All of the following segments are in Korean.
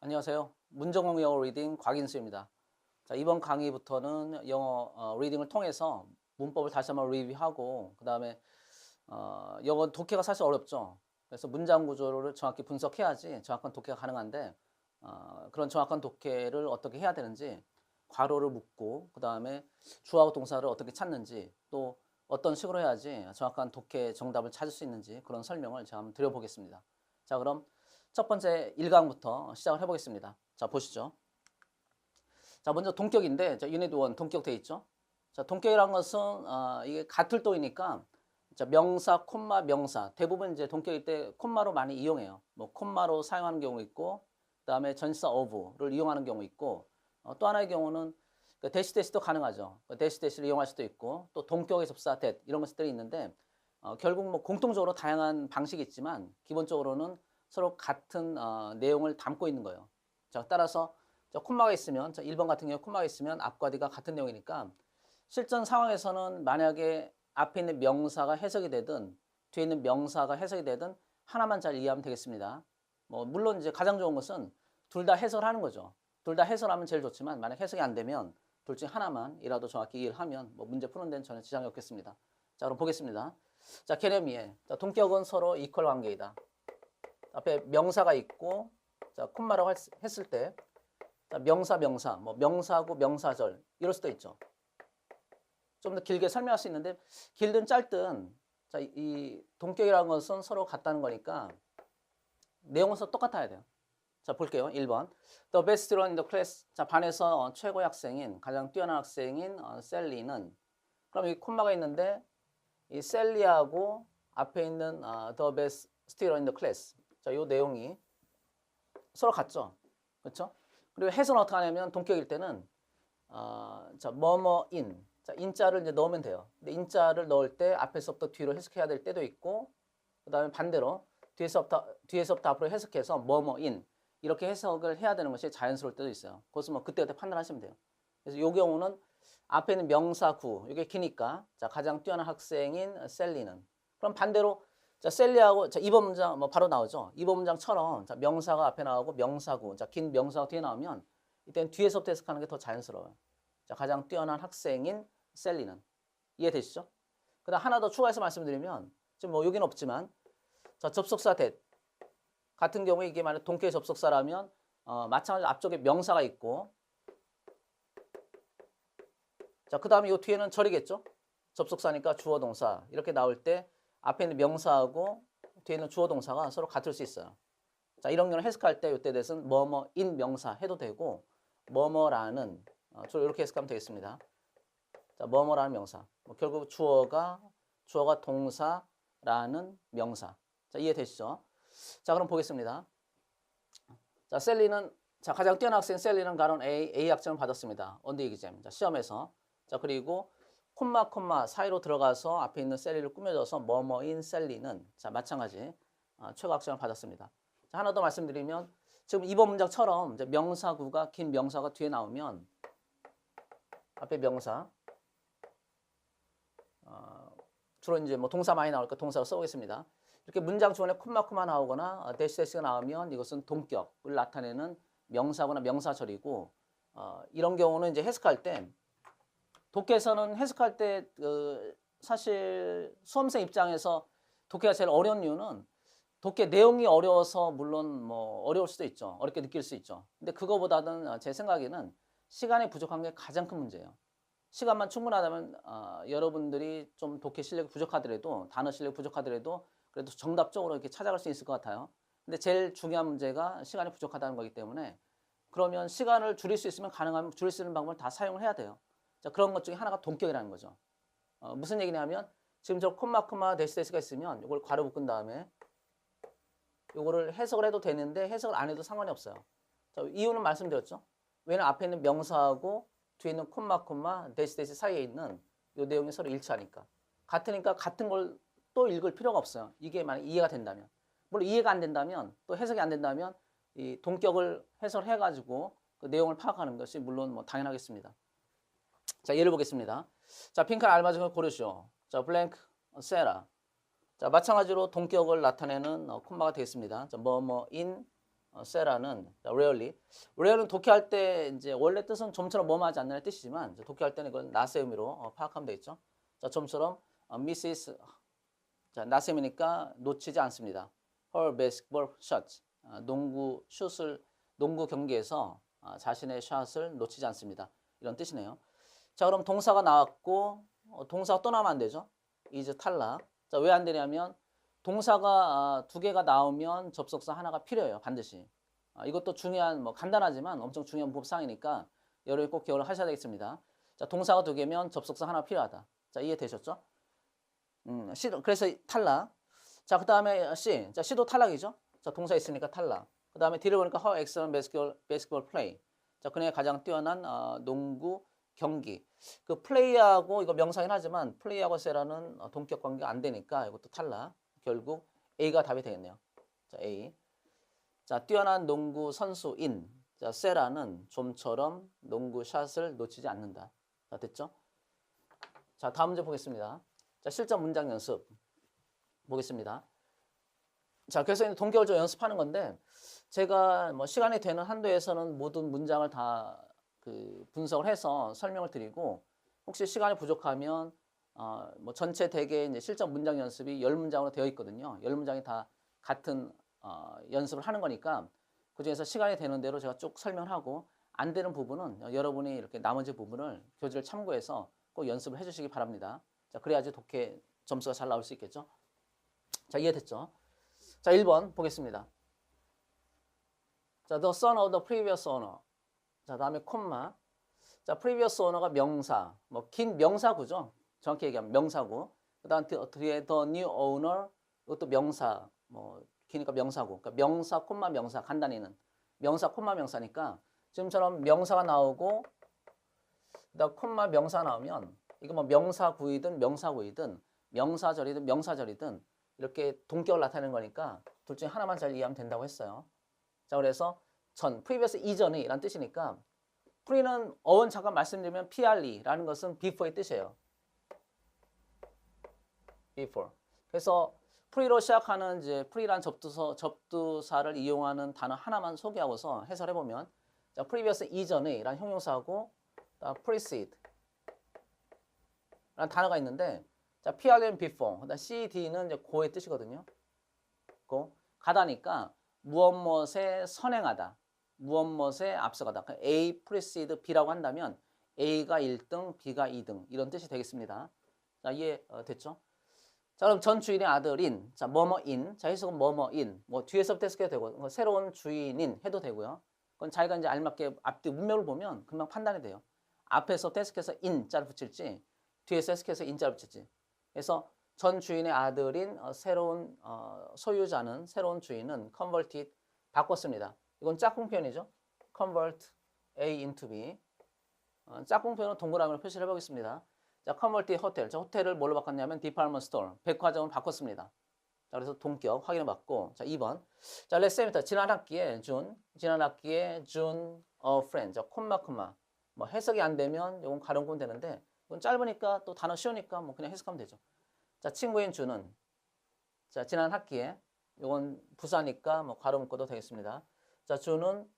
안녕하세요. 문정홍 영어 리딩 곽인수입니다. 자, 이번 강의부터는 영어 리딩을 통해서 문법을 다시 한번 리뷰하고 그다음에 영어 독해가 사실 어렵죠. 그래서 문장 구조를 정확히 분석해야지 정확한 독해가 가능한데 그런 정확한 독해를 어떻게 해야 되는지 괄호를 묶고 그다음에 주어하고 동사를 어떻게 찾는지 또 어떤 식으로 해야지 정확한 독해 정답을 찾을 수 있는지 그런 설명을 제가 한번 드려보겠습니다. 자, 그럼 첫 번째 1강부터 시작을 해보겠습니다. 자, 보시죠. 자, 먼저 동격인데, 자, 유닛 1 동격 돼 있죠? 자, 동격이란 것은, 이게 같을 또이니까, 자, 명사, 콤마, 명사. 대부분 이제 동격일 때 콤마로 많이 이용해요. 뭐, 콤마로 사용하는 경우 있고, 그 다음에 전치사 of를 이용하는 경우 있고, 또 하나의 경우는 그 대시 대시도 가능하죠. 그 대시 대시를 이용할 수도 있고, 또 동격의 접사 that 이런 것들이 있는데, 결국 뭐 공통적으로 다양한 방식이 있지만, 기본적으로는 서로 같은 내용을 담고 있는 거예요. 자, 따라서 콤마가 있으면 1번 같은 경우 콤마가 있으면 앞과 뒤가 같은 내용이니까 실전 상황에서는 만약에 앞에 있는 명사가 해석이 되든 뒤에 있는 명사가 해석이 되든 하나만 잘 이해하면 되겠습니다. 뭐 물론 이제 가장 좋은 것은 둘 다 해석을 하는 거죠. 둘 다 해석하면 제일 좋지만 만약 해석이 안 되면 둘 중에 하나만이라도 정확히 이해를 하면 뭐 문제 푸는 데는 전혀 지장이 없겠습니다. 자, 그럼 보겠습니다. 자, 개념 이해. 자, 동격은 서로 이퀄 관계이다. 앞에 명사가 있고 자, 콤마라고 했을 때 자, 명사, 뭐 명사하고 명사절 이럴 수도 있죠. 좀 더 길게 설명할 수 있는데 길든 짧든 자, 이 동격이라는 것은 서로 같다는 거니까 내용은 서로 똑같아야 돼요. 자, 볼게요. 1번. The best student in the class. 자, 반에서 최고의 학생인 가장 뛰어난 학생인 셀리는 그럼 여기 콤마가 있는데 이 셀리하고 앞에 있는 the best student in the class. 자, 이 내용이 서로 같죠. 그렇죠? 그리고 해석은 어떻게 하냐면 동격일 때는 자, 뭐뭐인. 자, 인자를 이제 넣으면 돼요. 근데 인자를 넣을 때 앞에서부터 뒤로 해석해야 될 때도 있고 그다음에 반대로 뒤에서부터 앞으로 해석해서 뭐뭐인 이렇게 해석을 해야 되는 것이 자연스러울 때도 있어요. 그것은 뭐 그때그때 판단하시면 돼요. 그래서 이 경우는 앞에 있는 명사 구 이게 기니까 자, 가장 뛰어난 학생인 셀리는 그럼 반대로 자, 셀리하고 자, 2번 문장 뭐 바로 나오죠. 2번 문장처럼 자, 명사가 앞에 나오고 명사구 자, 긴 명사가 뒤에 나오면 이때는 뒤에서부터 해석하는 게 더 자연스러워요. 자, 가장 뛰어난 학생인 셀리는 이해되시죠? 그다음 하나 더 추가해서 말씀드리면 지금 뭐 여기는 없지만 자, 접속사 that 같은 경우에 이게 만약 동격의 접속사라면 마찬가지로 앞쪽에 명사가 있고 자, 그다음에 이 뒤에는 절이겠죠? 접속사니까 주어 동사 이렇게 나올 때 앞에 있는 명사하고 뒤에 있는 주어 동사가 서로 같을 수 있어요. 자, 이런 경우는 해석할 때 이때 대해서는 뭐뭐인 명사 해도 되고 뭐뭐라는 주로 이렇게 해석하면 되겠습니다. 자, 뭐뭐라는 명사. 뭐 결국 주어가 동사라는 명사. 자, 이해되시죠? 자, 그럼 보겠습니다. 자, 셀리는 자, 가장 뛰어난 학생 셀리는 가론 A 학점을 받았습니다. 언더 이기잼. 자, 시험에서. 자, 그리고 콤마 사이로 들어가서 앞에 있는 셀리를 꾸며줘서 뭐뭐인 셀리는 자, 마찬가지 최고 학점을 받았습니다. 자, 하나 더 말씀드리면 지금 2번 문장처럼 이제 명사구가 긴 명사가 뒤에 나오면 앞에 명사 주로 이제 뭐 동사 많이 나올까 동사로 써보겠습니다. 이렇게 문장 중간에 콤마 나오거나 대시가 나오면 이것은 동격을 나타내는 명사거나 명사절이고 이런 경우는 이제 해석할 때 독해에서는 해석할 때 사실 수험생 입장에서 독해가 제일 어려운 이유는 독해 내용이 어려워서 물론 뭐 어려울 수도 있죠. 어렵게 느낄 수 있죠. 근데 그거보다는 제 생각에는 시간이 부족한 게 가장 큰 문제예요. 시간만 충분하다면 여러분들이 좀 독해 실력이 부족하더라도 단어 실력이 부족하더라도 그래도 정답적으로 이렇게 찾아갈 수 있을 것 같아요. 근데 제일 중요한 문제가 시간이 부족하다는 거기 때문에 그러면 시간을 줄일 수 있으면 가능하면 줄일 수 있는 방법을 다 사용을 해야 돼요. 자, 그런 것 중에 하나가 동격이라는 거죠. 무슨 얘기냐면 지금 저 콤마 대시가 있으면 이걸 괄호 묶은 다음에 이거를 해석을 해도 되는데 해석을 안 해도 상관이 없어요. 자, 이유는 말씀드렸죠. 왜냐면 앞에 있는 명사하고 뒤에 있는 콤마 대시 사이에 있는 이 내용이 서로 일치하니까. 같으니까 같은 걸 또 읽을 필요가 없어요. 이게 만약 이해가 된다면. 물론 이해가 안 된다면 또 해석이 안 된다면 이 동격을 해석을 해가지고 그 내용을 파악하는 것이 물론 뭐 당연하겠습니다. 자, 예를 보겠습니다. 자, 핑크는 알마 중을 고르시오. 자, 블랭크, 세라. 자, 마찬가지로 동격을 나타내는 콤마가 되겠습니다. 자, 뭐뭐인 세라는 rarely는 독해할 때 이제 원래 뜻은 좀처럼 뭐뭐하지 않는 뜻이지만 이제 독해할 때는 이건 나의 의미로 파악하면 되겠죠. 자, 좀처럼 Mrs. 자, 나의 의미니까 놓치지 않습니다. Her basketball shot. 농구 경기에서 자신의 샷을 놓치지 않습니다. 이런 뜻이네요. 자, 그럼 동사가 나왔고 동사가 또 나오면 안 되죠. is 탈락. 자, 왜 안 되냐면 동사가 두 개가 나오면 접속사 하나가 필요해요. 반드시. 이것도 중요한 뭐 간단하지만 엄청 중요한 문법사항이니까 여러분이 꼭 기억을 하셔야 되겠습니다. 자, 동사가 두 개면 접속사 하나 필요하다. 자, 이해되셨죠? 그래서 탈락. 자, 그 다음에 C. 자, C도 탈락이죠? 자, 동사 있으니까 탈락. 그 다음에 D를 보니까 her excellent basketball play. 자, 그녀의 가장 뛰어난 농구 경기. 그 플레이하고 이거 명사긴 하지만 플레이하고 세라는 동격 관계가 안 되니까 이것도 탈락. 결국 A가 답이 되겠네요. 자, A. 자, 뛰어난 농구 선수인. 자, 세라는 좀처럼 농구 샷을 놓치지 않는다. 자, 됐죠? 자, 다음 문제 보겠습니다. 자, 실전 문장 연습 보겠습니다. 자, 그래서 이제 동격을 연습하는 건데 제가 뭐 시간이 되는 한도에서는 모든 문장을 다 그 분석을 해서 설명을 드리고 혹시 시간이 부족하면 뭐 전체 대개 이제 실전 문장 연습이 10문장으로 되어 있거든요. 10문장이 다 같은 연습을 하는 거니까 그중에서 시간이 되는 대로 제가 쭉 설명하고 안 되는 부분은 여러분이 이렇게 나머지 부분을 교재를 참고해서 꼭 연습을 해주시기 바랍니다. 자, 그래야지 독해 점수가 잘 나올 수 있겠죠. 자, 이해됐죠? 자, 1번 보겠습니다. 자, the son of the previous owner. 자, 다음에 콤마. 자, previous owner가 명사, 뭐 긴 명사구죠. 정확히 얘기하면 명사구. 그다음 뒤에 the new owner, 이것도 명사, 뭐 기니까 명사구. 그러니까 명사, 콤마 명사 간단히는 명사, 콤마 명사니까 지금처럼 명사가 나오고 그다음 콤마 명사 나오면 이거 뭐 명사구이든 명사구이든 명사절이든 이렇게 동격을 나타내는 거니까 둘 중에 하나만 잘 이해하면 된다고 했어요. 자, 그래서 previous 이전의 라는 뜻이니까 pre는 어원 잠깐 말씀드리면 pre라는 것은 before의 뜻이에요. before. 그래서 pre로 시작하는 이제 pre라는 접두사를 이용하는 단어 하나만 소개하고서 해설해 보면 자, previous 이전의 라는 형용사하고 precede 라는 단어가 있는데 자, pre는 before, 그다음 cd는 이제 고의 뜻이거든요. 가다니까 무엇무엇에 선행하다, 무엇무엇에 앞서가다. 그러니까 A precede B라고 한다면 A가 1등, B가 2등 이런 뜻이 되겠습니다. 자, 이해 됐죠? 자, 그럼 전 주인의 아들인, 자, 뭐뭐인, 자, 해석은 뭐뭐인, 뭐 뒤에서부터 해석해도 되고 새로운 주인인 해도 되고요. 그건 자기가 이제 알맞게 앞뒤 문맥을 보면 금방 판단이 돼요. 앞에서 해석해서 인자를 붙일지 뒤에서 해석해서 인자를 붙일지. 그래서 전 주인의 아들인 새로운 소유자는 새로운 주인은 converted 바꿨습니다. 이건 짝꿍 표현이죠. convert A into B. 짝꿍 표현은 동그라미로 표시를 해보겠습니다. 자, converted hotel. 자, 호텔을 뭘로 바꿨냐면 department store. 백화점을 바꿨습니다. 자, 그래서 동격 확인해 봤고. 자, 2번. 자, let's say 지난 학기에 June a friend. 자, 콤마. 뭐 해석이 안 되면 이건 가름꾼 되는데 이건 짧으니까 또 단어 쉬우니까 뭐 그냥 해석하면 되죠. 자, 친구인 준은 자, 지난 학기에 이건 부사니까 뭐 가로 묶어도 되겠습니다. 자, 준은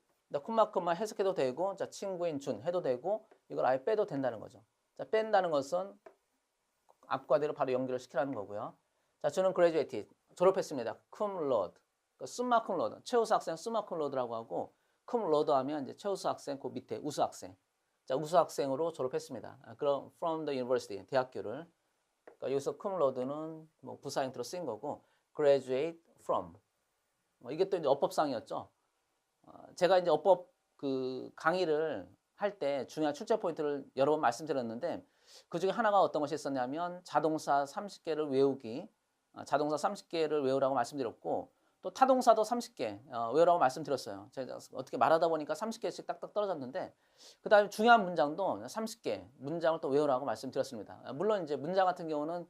콤마 해석해도 되고 자, 친구인 준 해도 되고 이걸 아예 빼도 된다는 거죠. 자, 뺀다는 것은 앞과 뒤로 바로 연결을 시키라는 거고요. 자, 준은 graduated 졸업했습니다. cum laude. summa cum laude. 최우수 학생 summa cum laude라고 하고 cum laude 하면 이제 최우수 학생 그 밑에 우수 학생. 자, 우수 학생으로 졸업했습니다. 그럼 from the university 대학교를 그러니까 여기서 cum laude는 뭐 부사 형태로 쓰인 거고 graduate from 이게 또 이제 어법상이었죠. 제가 이제 어법 그 강의를 할 때 중요한 출제 포인트를 여러 번 말씀드렸는데 그 중에 하나가 어떤 것이 있었냐면 자동사 30개를 외우기, 자동사 30개를 외우라고 말씀드렸고 또 타동사도 30개 외우라고 말씀드렸어요. 제가 어떻게 말하다 보니까 30개씩 딱딱 떨어졌는데 그 다음에 중요한 문장도 30개 문장을 또 외우라고 말씀드렸습니다. 물론 이제 문장 같은 경우는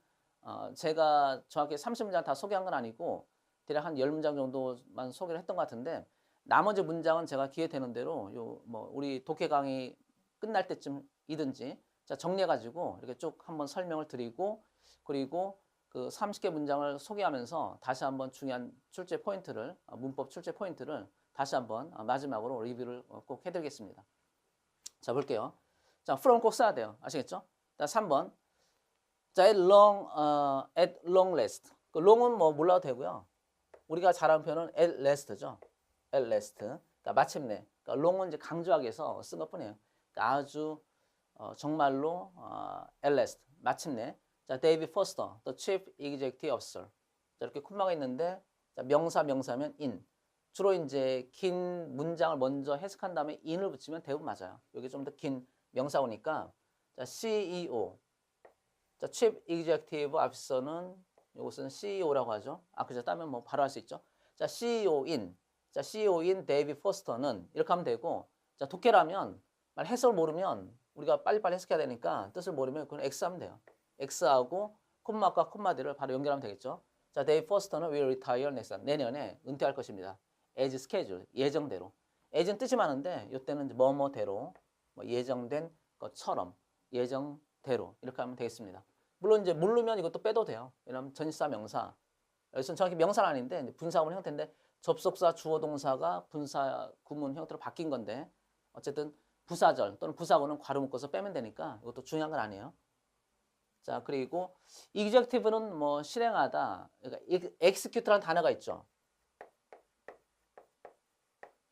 제가 정확히 30문장 다 소개한 건 아니고 대략 한 10문장 정도만 소개를 했던 것 같은데 나머지 문장은 제가 기회 되는 대로 뭐 우리 독해 강의 끝날 때쯤이든지 자, 정리해가지고 이렇게 쭉 한번 설명을 드리고 그리고 그 30개 문장을 소개하면서 다시 한번 중요한 출제 포인트를 문법 출제 포인트를 다시 한번 마지막으로 리뷰를 꼭 해드리겠습니다. 자, 볼게요. 자, from 꼭 써야 돼요. 아시겠죠? 자, 3번. 자, at long last. 그 long은 뭐 몰라도 되고요. 우리가 잘하는 표현은 at last죠. at last. 그러니까 마침내. 그러니까 long은 이제 강조하기 위해서 쓴 것뿐이에요. 그러니까 아주 정말로 at last. 마침내. 자, David Foster, the chief executive officer. 자, 이렇게 콤마가 있는데 자, 명사면 in. 주로 이제 긴 문장을 먼저 해석한 다음에 in을 붙이면 대부분 맞아요. 여기 좀 더 긴 명사 오니까 자, CEO. 자, Chief Executive Officer는 이것은 CEO라고 하죠. 그죠. 따면 뭐 바로 할 수 있죠. 자, CEO인. 자, CEO인 데이비 포스터는 이렇게 하면 되고, 자, 독해라면 만약 해석을 모르면 우리가 빨리빨리 해석해야 되니까 뜻을 모르면 그건 X 하면 돼요. X하고 콤마과 콤마들을 바로 연결하면 되겠죠. 자, 데이비 포스터는 will retire next year. 내년에 은퇴할 것입니다. as scheduled. 예정대로. as는 뜻이 많은데 이때는 뭐뭐대로 뭐 예정된 것처럼 예정대로 이렇게 하면 되겠습니다. 물론 이제 모르면 이것도 빼도 돼요. 왜냐하면 전치사 명사. 여기서는 정확히 명사는 아닌데 분사구문 형태인데 접속사 주어 동사가 분사 구문 형태로 바뀐 건데 어쨌든 부사절 또는 부사구는 괄호 묶어서 빼면 되니까 이것도 중요한 건 아니에요. 자, 그리고 executive는 뭐 실행하다. 그러니까 execute라는 단어가 있죠.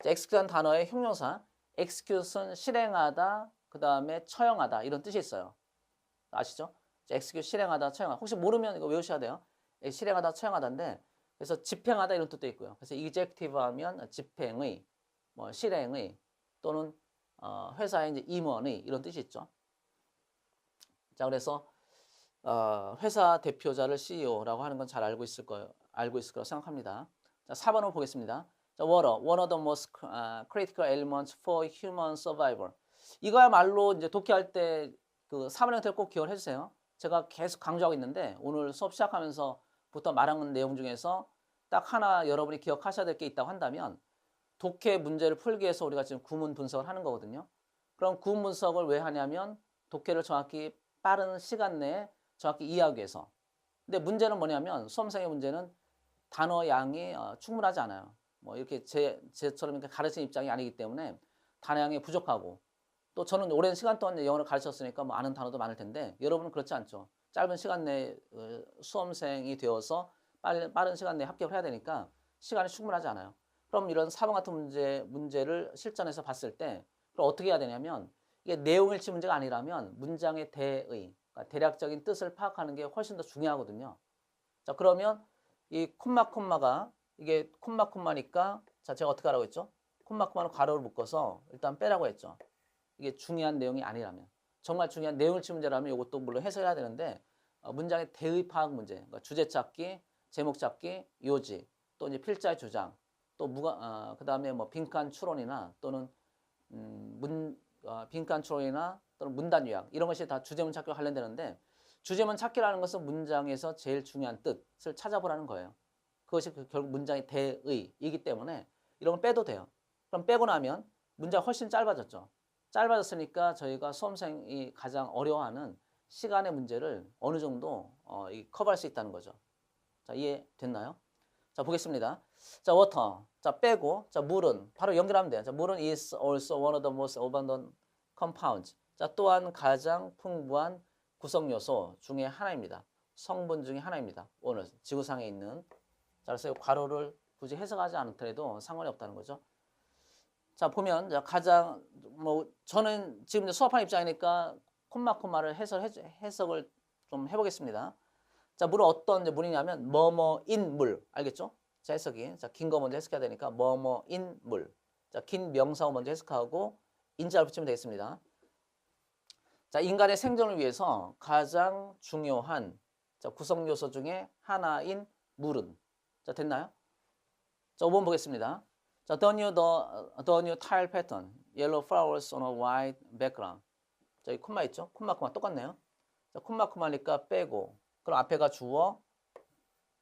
자, execute라는 단어의 형용사 execute는 실행하다, 그 다음에 처형하다 이런 뜻이 있어요. 아시죠? execute 실행하다, 처형하다. 혹시 모르면 이거 외우셔야 돼요. 실행하다, 처형하다인데 그래서 집행하다 이런 뜻도 있고요. 그래서 executive 하면 집행의, 뭐 실행의 또는 회사의 이제 임원의 이런 뜻이 있죠. 자, 그래서 회사 대표자를 CEO라고 하는 건 잘 알고 있을 거라고 생각합니다. 자, 4번을 보겠습니다. 자, water, one of the most critical elements for human survival. 이거야말로 이제 독해할 때 그 4번 형태를 꼭 기억을 해주세요. 제가 계속 강조하고 있는데 오늘 수업 시작하면서부터 말한 내용 중에서 딱 하나 여러분이 기억하셔야 될 게 있다고 한다면 독해 문제를 풀기 위해서 우리가 지금 구문 분석을 하는 거거든요. 그럼 구문 분석을 왜 하냐면 독해를 정확히 빠른 시간 내에 정확히 이해하기 위해서. 근데 문제는 뭐냐면 수험생의 문제는 단어 양이 충분하지 않아요. 뭐 이렇게 제처럼 이렇게 가르치는 입장이 아니기 때문에 단어 양이 부족하고 또 저는 오랜 시간 동안 영어를 가르쳤으니까 뭐 아는 단어도 많을 텐데 여러분은 그렇지 않죠. 짧은 시간 내에 수험생이 되어서 빠른 시간 내에 합격을 해야 되니까 시간이 충분하지 않아요. 그럼 이런 4번 같은 문제를 실전에서 봤을 때 그럼 어떻게 해야 되냐면 이게 내용일치 문제가 아니라면 문장의 대의, 그러니까 대략적인 뜻을 파악하는 게 훨씬 더 중요하거든요. 자, 그러면 이 콤마가 이게 콤마니까 자, 제가 어떻게 하라고 했죠? 콤마는 괄호를 묶어서 일단 빼라고 했죠. 이게 중요한 내용이 아니라면 정말 중요한 내용일치 문제라면 이것도 물론 해석해야 되는데 문장의 대의 파악 문제, 그러니까 주제 찾기, 제목 찾기, 요지, 또 이제 필자의 주장, 또 그다음에 뭐 빈칸 추론이나 또는 빈칸 추론이나 또는 문단 요약 이런 것이 다 주제문 찾기와 관련되는데 주제문 찾기라는 것은 문장에서 제일 중요한 뜻을 찾아보라는 거예요. 그것이 결국 문장의 대의이기 때문에 이런 걸 빼도 돼요. 그럼 빼고 나면 문제가 훨씬 짧아졌죠. 짧아졌으니까 저희가 수험생이 가장 어려워하는 시간의 문제를 어느 정도 커버할 수 있다는 거죠. 자, 이해됐나요? 자, 보겠습니다. 자, water. 자, 빼고. 자, 물은 바로 연결하면 돼요. 자, 물은 is also one of the most abundant compounds. 자, 또한 가장 풍부한 구성 요소 중에 하나입니다. 성분 중에 하나입니다. 오늘 지구상에 있는. 자, 그래서 괄호를 굳이 해석하지 않더라도 상관이 없다는 거죠. 자, 보면 가장 뭐 저는 지금 수업하는 입장이니까 콤마를 해석을 좀 해보겠습니다. 자, 물은 어떤 물이냐면 뭐뭐인 물. 알겠죠? 자, 해석이. 자, 긴 거 먼저 해석해야 되니까 뭐뭐인 물. 자, 긴 명사어 먼저 해석하고 인자를 붙이면 되겠습니다. 자, 인간의 생존을 위해서 가장 중요한 구성 요소 중에 하나인 물은. 자, 됐나요? 자, 5번 보겠습니다. 자, the new tile pattern, yellow flowers on a white background. 자, 이 콤마 있죠? 콤마 똑같네요. 자, 콤마니까 빼고. 그럼 앞에가 주어.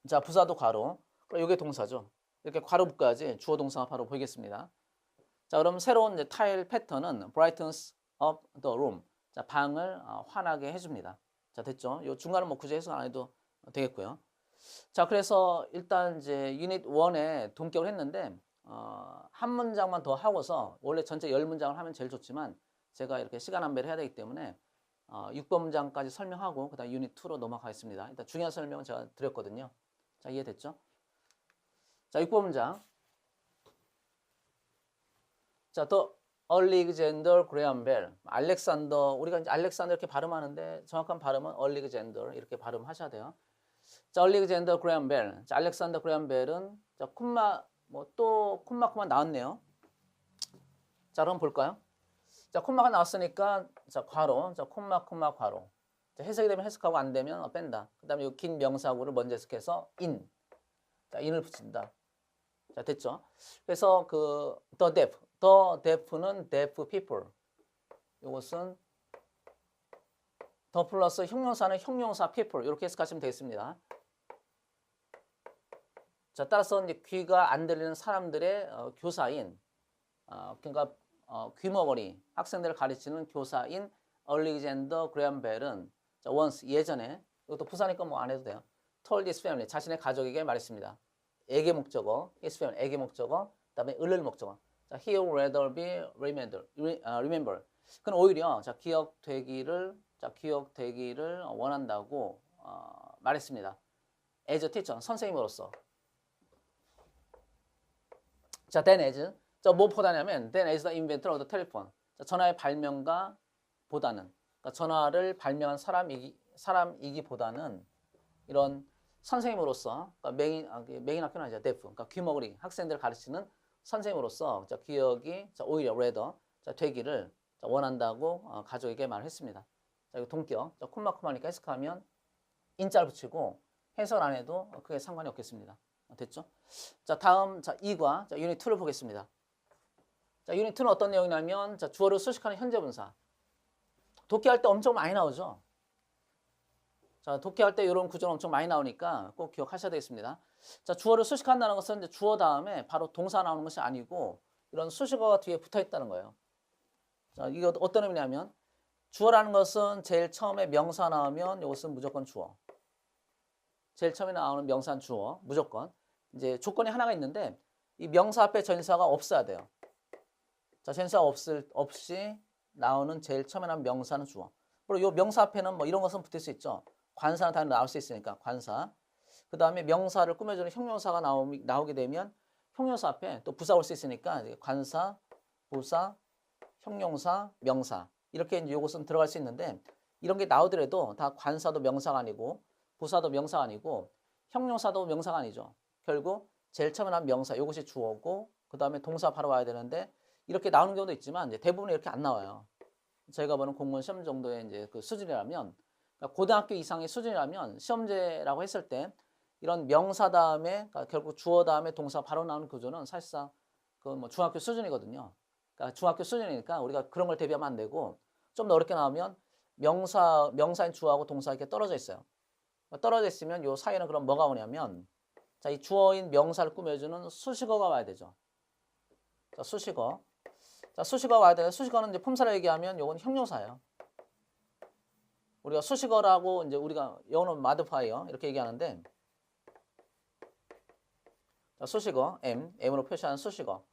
자, 부사도 괄호. 그럼 이게 동사죠. 이렇게 괄호 묶어야지 주어 동사가 바로 보이겠습니다. 자, 그럼 새로운 이제 타일 패턴은 brightens up the room. 자, 방을 환하게 해줍니다. 자, 됐죠? 요 중간은 뭐 굳이 해석 안 해도 되겠고요. 자, 그래서 일단 이제 유닛 1에 동격을 했는데 한 문장만 더 하고서 원래 전체 10문장을 하면 제일 좋지만 제가 이렇게 시간 안배를 해야 되기 때문에 6번 문장까지 설명하고 그다음 유닛 2로 넘어가겠습니다. 일단 중요한 설명은 제가 드렸거든요. 자, 이해됐죠? 자, 6번 문장. 자, 더 얼리그젠더 그레엄 벨. 알렉산더, 우리가 이제 알렉산더 이렇게 발음하는데 정확한 발음은 얼리그젠더 이렇게 발음하셔야 돼요. 자, 얼리그젠더 그레엄 벨. 자, 알렉산더 그레엄 벨은 자, 콤마 뭐 또 콤마 나왔네요. 자, 그럼 볼까요? 자, 콤마가 나왔으니까 자, 괄호. 자, 콤마 괄호. 자, 해석이 되면 해석하고 안 되면 뺀다. 그다음에 이 긴 명사구를 먼저 해석해서 in. 자, in을 붙인다. 자, 됐죠? 그래서 그 the deaf는 deaf people. 이것은 더 플러스 형용사는 형용사 people. 이렇게 해석하시면 되겠습니다. 자, 따라서 이제 귀가 안 들리는 사람들의 교사인, 그러니까 귀머거리 학생들을 가르치는 교사인 얼리그젠더 그레엄 벨은 once 예전에 이것도 부사니까 뭐 안 해도 돼요. told his family 자신의 가족에게 말했습니다. 애계 목적어, his family 애계 목적어, 그다음에 을을 목적어. 자, he would rather be remember. 그건 오히려 자, 기억되기를 원한다고 말했습니다. as a teacher 선생님으로서. 자, then as 자, 무엇보다냐면 then as the inventor of the telephone. 자, 전화의 발명가 보다는 그러니까 전화를 발명한 사람이기보다는 이런 선생님으로서 그러니까 메인 학교는 아니죠. 데프 그러니까 귀머거리 학생들을 가르치는 선생님으로서 자, 기억이 자, 오히려 rather 자, 되기를 자, 원한다고 가족에게 말했습니다. 자, 이거 동격 자, 콤마니까 해석하면 인자를 붙이고 해설 안 해도 크게 상관이 없겠습니다. 됐죠? 자, 다음 자, 2과 자, 유닛 2를 보겠습니다. 자, 유닛 2는 어떤 내용이냐면 자, 주어를 수식하는 현재 분사. 독해할 때 엄청 많이 나오죠. 자, 독해할 때 이런 구조는 엄청 많이 나오니까 꼭 기억하셔야 되겠습니다. 자, 주어를 수식한다는 것은 이제 주어 다음에 바로 동사 나오는 것이 아니고 이런 수식어가 뒤에 붙어 있다는 거예요. 자, 이거 어떤 의미냐면 주어라는 것은 제일 처음에 명사 나오면 이것은 무조건 주어. 제일 처음에 나오는 명사는 주어, 무조건. 이제 조건이 하나가 있는데 이 명사 앞에 전치사가 없어야 돼요. 자, 전치사가 없이 나오는 제일 처음에 나오는 명사는 주어. 그리고 이 명사 앞에는 뭐 이런 것은 붙을 수 있죠. 관사는 당연히 나올 수 있으니까 관사. 그 다음에 명사를 꾸며주는 형용사가 나오게 되면 형용사 앞에 또 부사 올 수 있으니까 관사, 부사, 형용사, 명사 이렇게 이제 이것은 들어갈 수 있는데 이런 게 나오더라도 다 관사도 명사가 아니고 부사도 명사가 아니고 형용사도 명사가 아니죠. 결국 제일 처음에 나온 명사 이것이 주어고 그 다음에 동사 바로 와야 되는데 이렇게 나오는 경우도 있지만 이제 대부분 이렇게 안 나와요. 저희가 보는 공무원 시험 정도의 이제 그 수준이라면 그러니까 고등학교 이상의 수준이라면 시험제라고 했을 때 이런 명사 다음에 그러니까 결국 주어 다음에 동사 바로 나오는 구조는 사실상 그 뭐 중학교 수준이거든요. 그러니까 중학교 수준이니까 우리가 그런 걸 대비하면 안 되고 좀 더 어렵게 나오면 명사인 주어하고 동사 이렇게 떨어져 있어요. 떨어져 있으면 요 사이에는 그럼 뭐가 오냐면 자, 이 주어인 명사를 꾸며주는 수식어가 와야 되죠. 자, 수식어. 자, 수식어가 와야 돼요. 수식어는 이제 품사를 얘기하면 요건 형용사예요. 우리가 수식어라고 이제 우리가 영어는 modifier 이렇게 얘기하는데 자, 수식어 M으로 표시하는 수식어.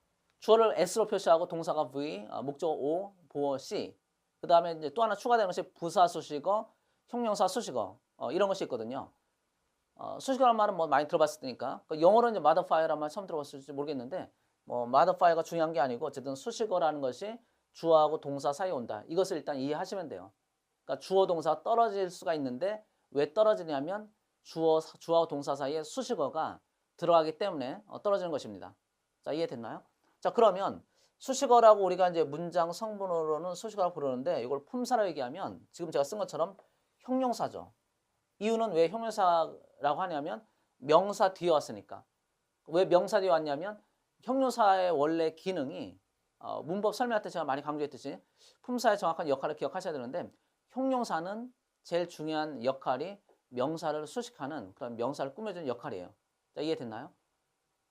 주어를 S로 표시하고 동사가 V, 목적어 O, 보어 C. 그 다음에 이제 또 하나 추가되는 것이 부사 수식어, 형용사 수식어 이런 것이 있거든요. 수식어라는 말은 뭐 많이 들어봤을 테니까 영어로는 이제 modifier라는 말 처음 들어봤을지 모르겠는데 뭐 modifier가 중요한 게 아니고 어쨌든 수식어라는 것이 주어하고 동사 사이에 온다. 이것을 일단 이해하시면 돼요. 그러니까 주어 동사 떨어질 수가 있는데 왜 떨어지냐면 주어하고 동사 사이에 수식어가 들어가기 때문에 떨어지는 것입니다. 자, 이해됐나요? 자, 그러면 수식어라고 우리가 이제 문장 성분으로는 수식어라고 부르는데 이걸 품사라고 얘기하면 지금 제가 쓴 것처럼 형용사죠. 이유는 왜 형용사라고 하냐면 명사 뒤에 왔으니까. 왜 명사 뒤에 왔냐면 형용사의 원래 기능이 문법 설명할 때 제가 많이 강조했듯이 품사의 정확한 역할을 기억하셔야 되는데 형용사는 제일 중요한 역할이 명사를 수식하는 그런 명사를 꾸며주는 역할이에요. 자, 이해됐나요?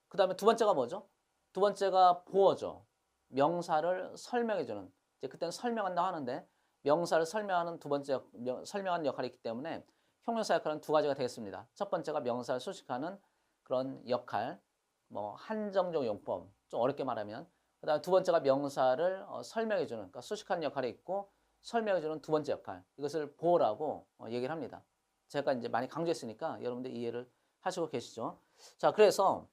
그 다음에 두 번째가 뭐죠? 두 번째가 보어죠. 명사를 설명해주는. 이제 그때는 설명한다고 하는데 명사를 설명하는 두 번째 설명하는 역할이 있기 때문에 형용사 역할은 두 가지가 되겠습니다. 첫 번째가 명사를 수식하는 그런 역할. 뭐 한정적 용법, 좀 어렵게 말하면. 그다음 두 번째가 명사를 설명해주는, 그러니까 수식하는 역할이 있고 설명해주는 두 번째 역할. 이것을 보어라고 얘기를 합니다. 제가 이제 많이 강조했으니까 여러분들 이해를 하시고 계시죠. 자, 그래서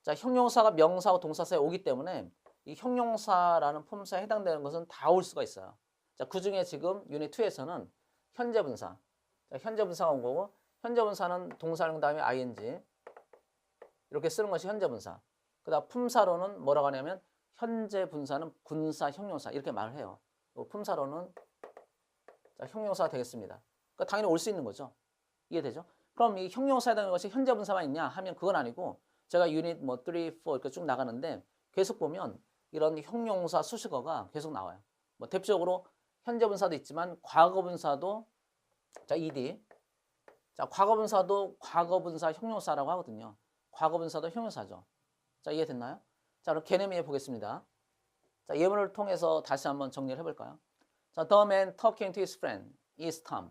자, 형용사가 명사와 동사 사이에 오기 때문에 이 형용사라는 품사에 해당되는 것은 다 올 수가 있어요. 자, 그 중에 지금 유닛 2에서는 현재 분사. 자, 현재 분사가 온 거고, 현재 분사는 동사는 다음에 ing. 이렇게 쓰는 것이 현재 분사. 그다음 품사로는 뭐라고 하냐면 현재 분사는 분사 형용사 이렇게 말을 해요. 품사로는 자, 형용사가 되겠습니다. 그러니까 당연히 올 수 있는 거죠. 이해되죠? 그럼 이 형용사에 해당하는 것이 현재 분사만 있냐 하면 그건 아니고 제가 유닛 뭐 3, 4 이렇게 쭉 나가는데 계속 보면 이런 형용사 수식어가 계속 나와요. 뭐 대표적으로 현재 분사도 있지만 과거 분사도 자, ed. 자, 과거 분사도 과거 분사 형용사라고 하거든요. 과거 분사도 형용사죠. 자, 이해됐나요? 자, 그럼 개념 보겠습니다. 자, 예문을 통해서 다시 한번 정리를 해볼까요? 자, the man talking to his friend is Tom.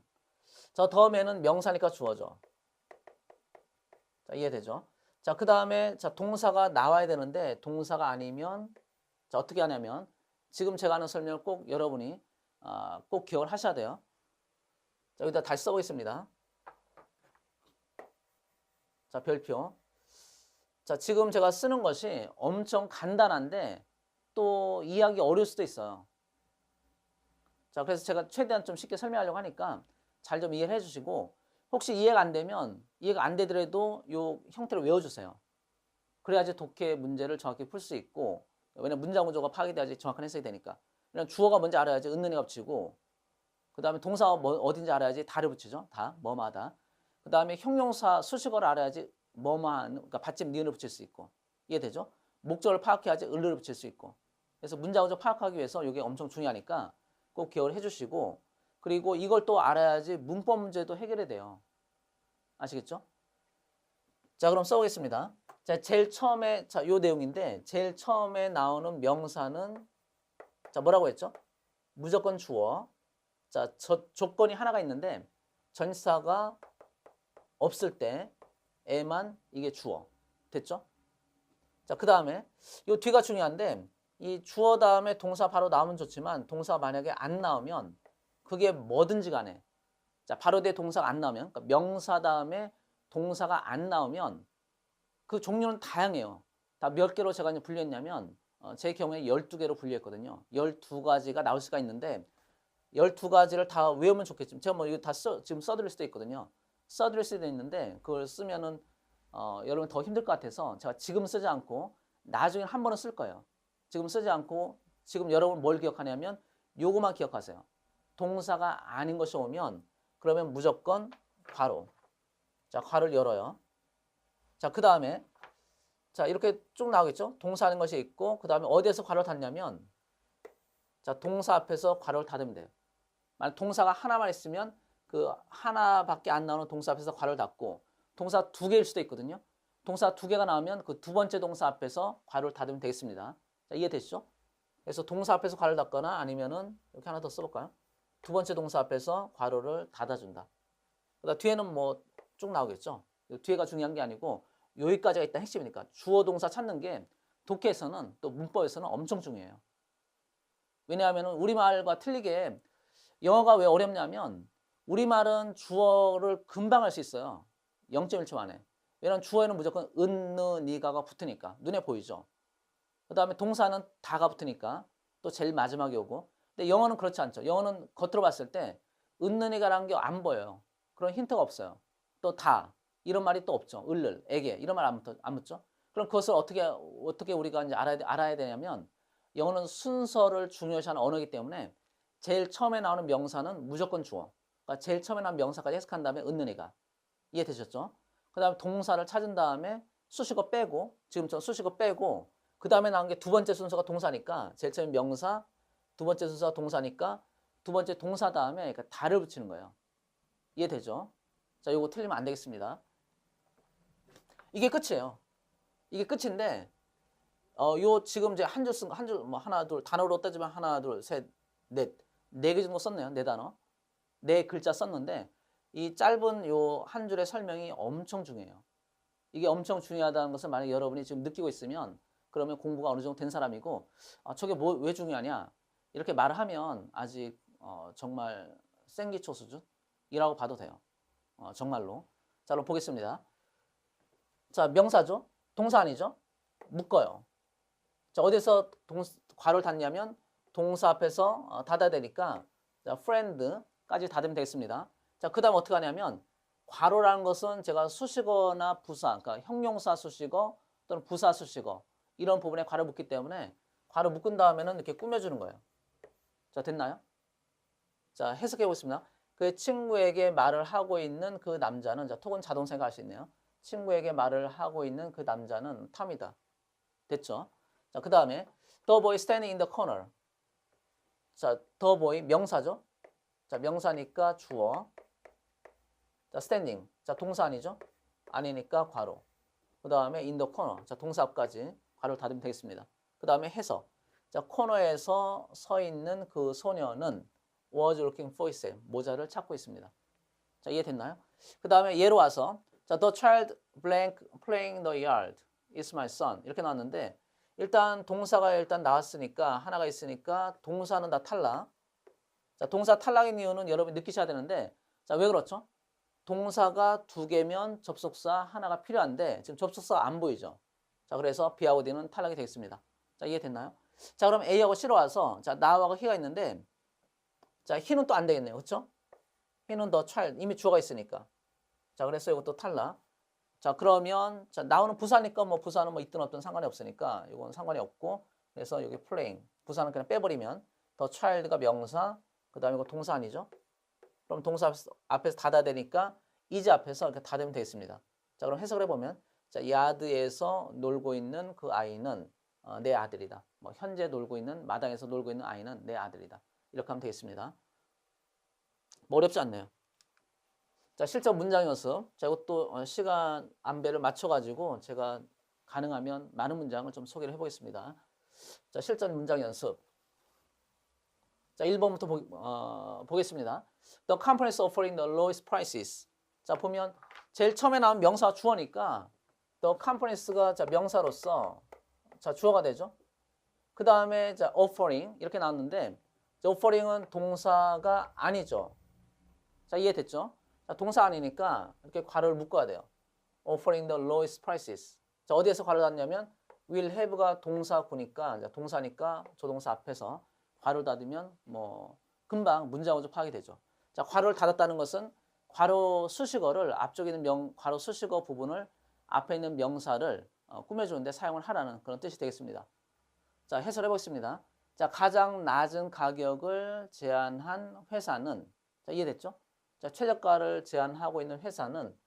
자, the man은 명사니까 주어져. 자, 이해되죠? 자, 그 다음에 자, 동사가 나와야 되는데 동사가 아니면 자, 어떻게 하냐면 지금 제가 하는 설명을 꼭 여러분이 꼭 기억을 하셔야 돼요. 자, 여기다 다시 써보겠습니다. 자, 별표. 자, 지금 제가 쓰는 것이 엄청 간단한데 또 이해하기 어려울 수도 있어요. 자, 그래서 제가 최대한 좀 쉽게 설명하려고 하니까 잘 좀 이해를 해주시고 혹시 이해가 안 되면 이해가 안 되더라도 이 형태를 외워주세요. 그래야지 독해 문제를 정확히 풀 수 있고 왜냐면 문장 구조가 파악돼야지 정확한 해석이 되니까. 그냥 주어가 뭔지 알아야지 은는이가 붙이고 그 다음에 동사가 뭐 어딘지 알아야지 다를 붙이죠. 다, 뭐마다. 그 다음에 형용사 수식어를 알아야지 뭐만, 그러니까 받침 니은을 붙일 수 있고. 이해되죠? 목적을 파악해야지 을을 붙일 수 있고. 그래서 문장 구조 파악하기 위해서 이게 엄청 중요하니까 꼭 기억을 해주시고 그리고 이걸 또 알아야지 문법 문제도 해결이 돼요. 아시겠죠? 자, 그럼 써보겠습니다. 자, 제일 처음에, 자, 요 내용인데, 제일 처음에 나오는 명사는, 자, 뭐라고 했죠? 무조건 주어. 자, 조건이 하나가 있는데, 전치사가 없을 때에만 이게 주어. 됐죠? 자, 그 다음에, 요 뒤가 중요한데, 이 주어 다음에 동사 바로 나오면 좋지만, 동사 만약에 안 나오면, 그게 뭐든지 간에, 자, 바로 뒤에 동사가 안 나오면, 그러니까 명사 다음에 동사가 안 나오면, 그 종류는 다양해요. 다 몇 개로 제가 이제 분류했냐면 제 경우에 12개로 분류했거든요. 12가지가 나올 수가 있는데 12가지를 다 외우면 좋겠지만 제가 뭐 이거 다 지금 써드릴 수도 있거든요. 써드릴 수도 있는데 그걸 쓰면은 여러분 더 힘들 것 같아서 제가 지금 쓰지 않고 나중에 한 번은 쓸 거예요. 지금 쓰지 않고 지금 여러분 뭘 기억하냐면 요거만 기억하세요. 동사가 아닌 것이 오면 그러면 무조건 괄호. 자, 괄호를 열어요. 자, 그 다음에 자, 이렇게 쭉 나오겠죠? 동사하는 것이 있고 그 다음에 어디에서 괄호를 닫냐면 자, 동사 앞에서 괄호를 닫으면 돼요. 만약 동사가 하나만 있으면 그 하나밖에 안 나오는 동사 앞에서 괄호를 닫고 동사 2개일 수도 있거든요. 동사 2개가 나오면 그 두 번째 동사 앞에서 괄호를 닫으면 되겠습니다. 자, 이해되시죠? 그래서 동사 앞에서 괄호를 닫거나 아니면은 이렇게 하나 더 써볼까요? 두 번째 동사 앞에서 괄호를 닫아준다. 그다음 뒤에는 뭐 쭉 나오겠죠? 뒤에가 중요한 게 아니고 여기까지가 일단 핵심이니까 주어 동사 찾는 게 독해에서는 또 문법에서는 엄청 중요해요. 왜냐하면 우리말과 틀리게 영어가 왜 어렵냐면 우리말은 주어를 금방 할 수 있어요. 0.1초 만에. 왜냐하면 주어에는 무조건 은, 느, 니가가 붙으니까 눈에 보이죠. 그 다음에 동사는 다가 붙으니까 또 제일 마지막에 오고. 근데 영어는 그렇지 않죠. 영어는 겉으로 봤을 때 은, 느, 니가라는 게 안 보여요. 그런 힌트가 없어요. 또 다. 이런 말이 또 없죠. 을를, 에게 이런 말 안 붙죠. 그럼 그것을 어떻게 우리가 이제 알아야 되냐면 영어는 순서를 중요시하는 언어이기 때문에 제일 처음에 나오는 명사는 무조건 주어. 그러니까 제일 처음에 나오는 명사까지 해석한 다음에 은는이가 이해되셨죠? 그 다음에 동사를 찾은 다음에 수식어 빼고 지금처럼 수식어 빼고 그 다음에 나온 게 두 번째 순서가 동사니까 제일 처음에 명사 두 번째 순서가 동사니까 두 번째 동사 다음에 그러니까 다를 붙이는 거예요. 이해되죠? 자, 요거 틀리면 안 되겠습니다. 이게 끝이에요. 이게 끝인데, 요 지금 이제 한 줄 뭐 하나, 둘, 단어로 따지면 하나, 둘, 셋, 넷, 4개 정도 썼네요. 4단어. 4글자 썼는데, 이 짧은 요 한 줄의 설명이 엄청 중요해요. 이게 엄청 중요하다는 것을 만약 여러분이 지금 느끼고 있으면 그러면 공부가 어느 정도 된 사람이고 저게 뭐 왜 중요하냐 이렇게 말을 하면 아직 정말 생기초 수준이라고 봐도 돼요. 정말로. 자, 그럼 보겠습니다. 자, 명사죠. 동사 아니죠. 묶어요. 자, 어디서 괄호를 닫냐면 동사 앞에서 닫아야 되니까 자, friend까지 닫으면 되겠습니다. 자, 그 다음 어떻게 하냐면 괄호라는 것은 제가 수식어나 부사, 그러니까 형용사 수식어 또는 부사 수식어 이런 부분에 괄호 묶기 때문에 괄호 묶은 다음에는 이렇게 꾸며주는 거예요. 자, 됐나요? 자, 해석해 보겠습니다. 그 친구에게 말을 하고 있는 그 남자는, 자, 톡은 자동생각 할 수 있네요. 친구에게 말을 하고 있는 그 남자는 탐이다. 됐죠? 자, 그 다음에 the boy standing in the corner. 자, the boy 명사죠? 자, 명사니까 주어. 자, standing. 자, 동사 아니죠? 아니니까 괄호. 그 다음에 in the corner. 자, 동사 앞까지 괄호를 닫으면 되겠습니다. 그 다음에 해석. 자, 코너에서 서 있는 그 소녀는 was looking for his 모자를 찾고 있습니다. 자, 이해됐나요? 그 다음에 예로 와서 자, the child blank playing the yard is my son 이렇게 나왔는데 일단 동사가 일단 나왔으니까 하나가 있으니까 동사는 다 탈락. 자, 동사 탈락인 이유는 여러분이 느끼셔야 되는데 자, 왜 그렇죠? 동사가 두 개면 접속사 하나가 필요한데 지금 접속사가 안 보이죠? 자, 그래서 B하고 D는 탈락이 되겠습니다. 자, 이해됐나요? 자, 그럼 A하고 C로 와서 자, 나하고 He가 있는데 자, He는 또 안 되겠네요. 그렇죠? He는 the child 이미 주어가 있으니까. 자, 그래서 이것도 탈락. 자, 그러면 자, 나오는 부사니까 뭐 부사는 뭐 있든 없든 상관이 없으니까 이건 상관이 없고 그래서 여기 playing 부사는 그냥 빼버리면 the child가 명사 그다음에 이거 동사 아니죠? 그럼 동사 앞에서 닫아야 되니까 is 앞에서 이렇게 닫으면 되겠습니다. 자, 그럼 해석을 해보면 자, 야드에서 놀고 있는 그 아이는 내 아들이다. 뭐 현재 놀고 있는 마당에서 놀고 있는 아이는 내 아들이다. 이렇게 하면 되겠습니다. 뭐 어렵지 않네요. 자, 실전 문장 연습. 자, 이것도 시간 안배를 맞춰가지고 제가 가능하면 많은 문장을 좀 소개를 해보겠습니다. 자, 실전 문장 연습. 자, 1번부터 보겠습니다. The company is offering the lowest prices. 자, 보면 제일 처음에 나온 명사 주어니까 the companies가 자, 명사로서 자, 주어가 되죠. 그 다음에 자, offering 이렇게 나왔는데 offering은 동사가 아니죠. 자, 이해됐죠? 자, 동사 아니니까 이렇게 괄호를 묶어야 돼요. offering the lowest prices. 자, 어디에서 괄호 닫냐면 will have가 동사구니까 동사니까 조동사 앞에서 괄호 닫으면 뭐 금방 문장 원조 파악이 되죠. 자, 괄호를 닫았다는 것은 괄호 수식어를 앞쪽에 있는 괄호 수식어 부분을 앞에 있는 명사를 꾸며주는데 사용을 하라는 그런 뜻이 되겠습니다. 자, 해설해 보겠습니다. 자, 가장 낮은 가격을 제한한 회사는 자, 이해됐죠? 자, 최저가를 제한하고 있는 회사는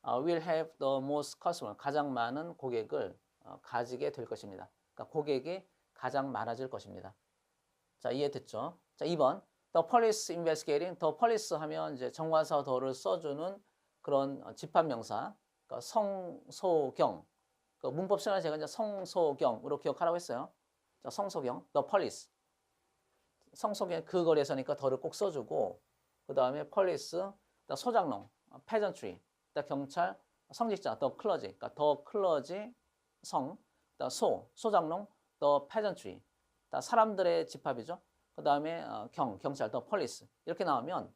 will have the most customer 가장 많은 고객을 가지게 될 것입니다. 그러니까 고객이 가장 많아질 것입니다. 자, 이해됐죠? 자, 2번. The police investigating. The police 하면 이제 정관사 더를 써주는 그런 집합명사. 그러니까 성소경. 그 문법 시간에 제가 이제 성소경으로 기억하라고 했어요. 자, 성소경. The police. 성소경 그 거리에서니까 더를 꼭 써주고 그 다음에 police, 소장농, peasantry, 경찰, 성직자, the clergy. 그러니까 the clergy 성, 소장농, the peasantry. 사람들의 집합이죠. 그 다음에 경찰, the police 이렇게 나오면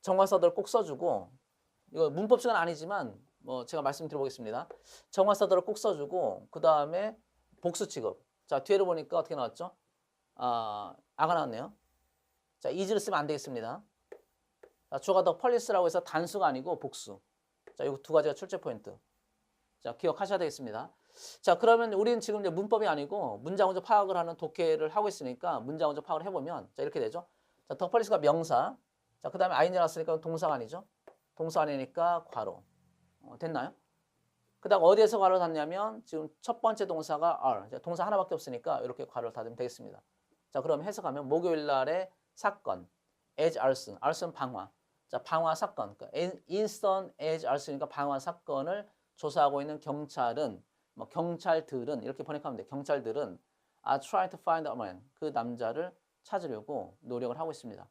정관사들 꼭 써주고 이거 문법 시간 아니지만 뭐 제가 말씀드려보겠습니다. 정관사들을 꼭 써주고 그 다음에 복수 취급. 자, 뒤에를 보니까 어떻게 나왔죠? 아가 나왔네요. 자, is를 쓰면 안 되겠습니다. 자, 주어가 the police라고 해서 단수가 아니고 복수. 자, 이 두 가지가 출제 포인트. 자, 기억하셔야 되겠습니다. 자, 그러면 우리는 지금 이제 문법이 아니고 문장 원조 파악을 하는 독해를 하고 있으니까 문장 원조 파악을 해보면 자, 이렇게 되죠. 자, the police가 명사. 자, 그 다음에 ing 나왔으니까 동사가 아니죠. 동사 아니니까 괄호. 됐나요? 그 다음 어디에서 괄호 닫냐면 지금 첫 번째 동사가 are. 동사 하나밖에 없으니까 이렇게 괄호를 닫으면 되겠습니다. 자, 그럼 해석하면 목요일 날의 사건. as arson. arson 방화. 자, 방화 사건. 그러니까 instant as arson이니까 방화 사건을 조사하고 있는 경찰은 뭐 경찰들은 이렇게 번역하면 돼. 경찰들은 are trying to find a man. 그 남자를 찾으려고 노력을 하고 있습니다.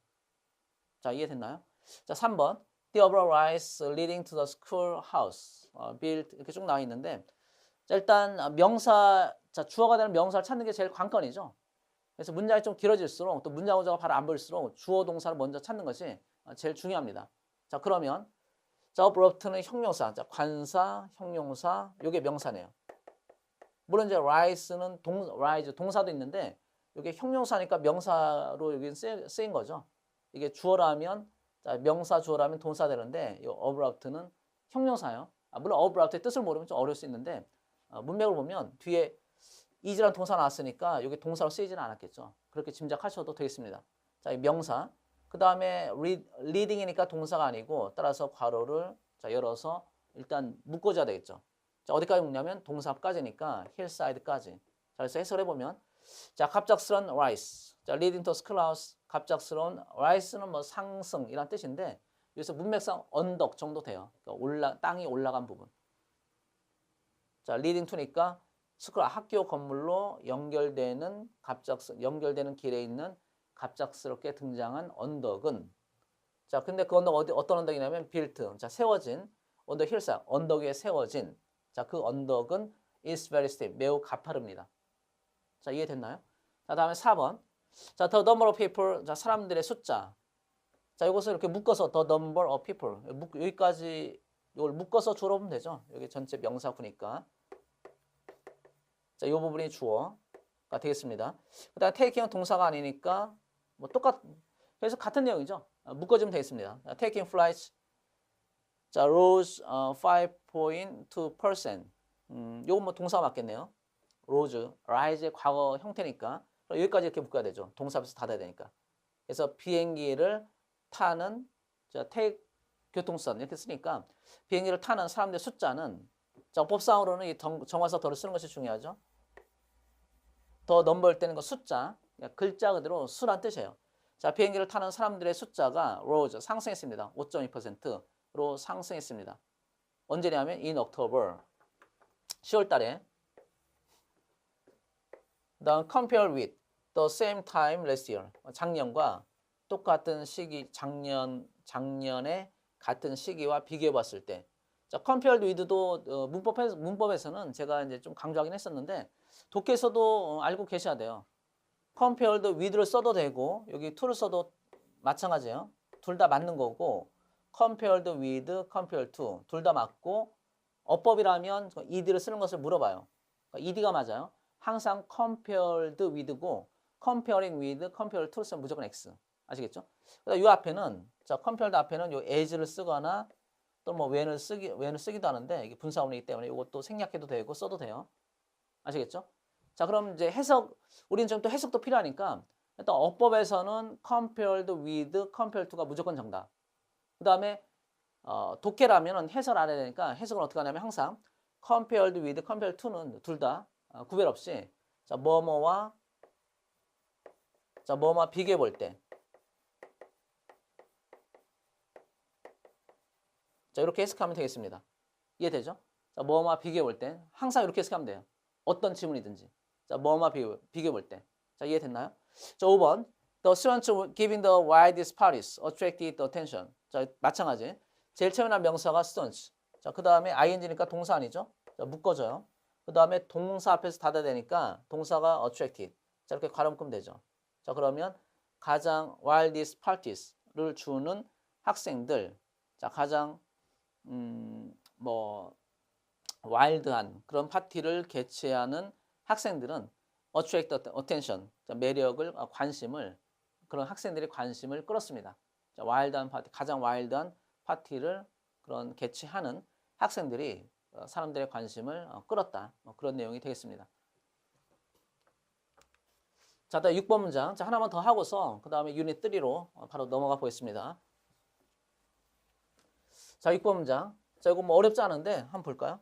자, 이해됐나요? 자, 3번. The overall rise leading to the schoolhouse built 이렇게 쭉 나와 있는데 자, 일단 명사 자, 주어가 되는 명사를 찾는 게 제일 관건이죠. 그래서 문장이 좀 길어질수록 또 문장 구조가 바로 안 보일수록 주어 동사를 먼저 찾는 것이 제일 중요합니다. 자, 그러면 자, abrupt는 형용사, 자, 관사, 형용사, 요게 명사네요. 물론 이제 rise는 rise 동사도 있는데 이게 형용사니까 명사로 여기 쓰인 거죠. 이게 주어라면 자, 명사 주어라면 동사 되는데 이 abrupt는 형용사예요. 물론 abrupt의 뜻을 모르면 좀 어려울 수 있는데 문맥을 보면 뒤에 is라는 동사 나왔으니까 이게 동사로 쓰이지는 않았겠죠. 그렇게 짐작하셔도 되겠습니다. 자, 이 명사. 그 다음에 leading이니까 동사가 아니고 따라서 괄호를 자, 열어서 일단 묶어줘야 되겠죠. 자, 어디까지 묶냐면 동사 앞까지니까 hillside까지. 자, 그래서 해설해보면 자, 갑작스런 rise. 자, leading to schoolhouse. 갑작스러운 rise는 뭐 상승이란 뜻인데 여기서 문맥상 언덕 정도 돼요. 그러니까 땅이 올라간 부분. 자, leading to니까 학교 건물로 연결되는 길에 있는 갑작스럽게 등장한 언덕은 자, 근데 그 언덕 어떤 언덕이냐면 built. 자, 세워진 언덕 hillside. 언덕 위에 세워진 자, 그 언덕은 is very steep. 매우 가파릅니다. 자, 이해됐나요? 자, 다음에 4번. 자, the number of people. 자, 사람들의 숫자. 자, 이것을 이렇게 묶어서 the number of people. 여기까지 이걸 묶어서 주어로 보면 되죠. 여기 전체 명사구니까. 자, 이 부분이 주어가 되겠습니다. 그 다음에 taking은 동사가 아니니까 뭐 그래서 같은 내용이죠. 묶어주면 되겠습니다. taking flights. 자, rose 5.2%. 요건 뭐 동사가 맞겠네요. rose, rise의 과거 형태니까 여기까지 이렇게 묶어야 되죠. 동사 앞에서 닫아야 되니까. 그래서 비행기를 타는 자, take 교통수단 이렇게 쓰니까 비행기를 타는 사람들의 숫자는 자, 법상으로는 이 정화사 더를 쓰는 것이 중요하죠. 더 넘버일 때는 그 숫자, 글자 그대로 수란 뜻이에요. 자, 비행기를 타는 사람들의 숫자가 rose, 상승했습니다. 5.2%로 상승했습니다. 언제냐면 in October, 10월 달에. 다음 compare with the same time last year, 작년과 똑같은 시기, 작년에 같은 시기와 비교해 봤을 때. 자, compared with도 문법에서는 제가 이제 좀 강조하긴 했었는데 독해에서도 알고 계셔야 돼요. compared with를 써도 되고 여기 to를 써도 마찬가지예요. 둘 다 맞는 거고 compared with, compared to 둘 다 맞고 어법이라면 ed를 쓰는 것을 물어봐요. 그러니까 ed가 맞아요. 항상 compared with고 comparing with, compared to 쓰면 무조건 x. 아시겠죠? 그다음 이 앞에는 자, compared 앞에는 요 as를 쓰거나 또 뭐 when을 쓰기도 하는데 이게 분사문이기 때문에 이것도 생략해도 되고 써도 돼요. 아시겠죠? 자, 그럼 이제 우리는 좀 또 해석도 필요하니까 일단 어법에서는 compared with, compared to가 무조건 정답. 그 다음에 독해라면 해설 안 해야 되니까 해석은 어떻게 하냐면 항상 compared with, compared to는 둘 다 구별 없이 자, 뭐뭐와 비교해 볼 때. 자, 이렇게 해석하면 되겠습니다. 이해되죠? 자, 뭐뭐와 비교해 볼 때 항상 이렇게 해석하면 돼요. 어떤 질문이든지. 자, 뭐뭐와 비교해 볼 때. 자, 이해됐나요? 자, 5번. The students giving the widest parties attracted the attention. 자, 마찬가지. 제일 최근한 명사가 students. 자, 그 다음에 ing니까 동사 아니죠? 자, 묶어줘요. 그 다음에 동사 앞에서 닫아야 되니까 동사가 attracted. 자, 이렇게 괄호 묶으면 되죠. 자, 그러면 가장 wildest parties를 주는 학생들. 자, 가장 와일드한 그런 파티를 개최하는 학생들은 attract attention, 매력을, 관심을, 그런 학생들의 관심을 끌었습니다. 자, 와일드한 파티, 가장 와일드한 파티를 그런 개최하는 학생들이 사람들의 관심을 끌었다. 그런 내용이 되겠습니다. 자, 다음 6번 문장. 자, 하나만 더 하고서 그 다음에 유닛 3로 바로 넘어가 보겠습니다. 자, 6번 문장. 자, 이거 뭐 어렵지 않은데 한번 볼까요?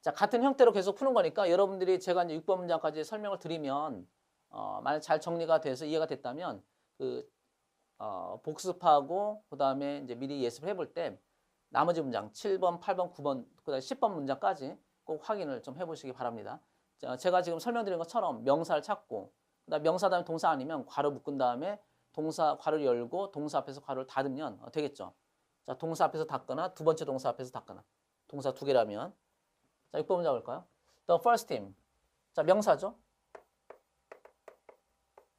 자, 같은 형태로 계속 푸는 거니까 여러분들이 제가 이제 6번 문장까지 설명을 드리면 만약 잘 정리가 돼서 이해가 됐다면 복습하고 그 다음에 이제 미리 예습을 해볼 때 나머지 문장 7번, 8번, 9번, 그 다음에 10번 문장까지 꼭 확인을 좀 해보시기 바랍니다. 자, 제가 지금 설명드린 것처럼 명사를 찾고 그다음 명사 다음에 동사 아니면 괄호 묶은 다음에 동사 괄호를 열고 동사 앞에서 괄호를 닫으면 되겠죠. 자, 동사 앞에서 닫거나 두 번째 동사 앞에서 닫거나. 동사 두 개라면. 자, 6번 잡을까요? The first team. 자, 명사죠.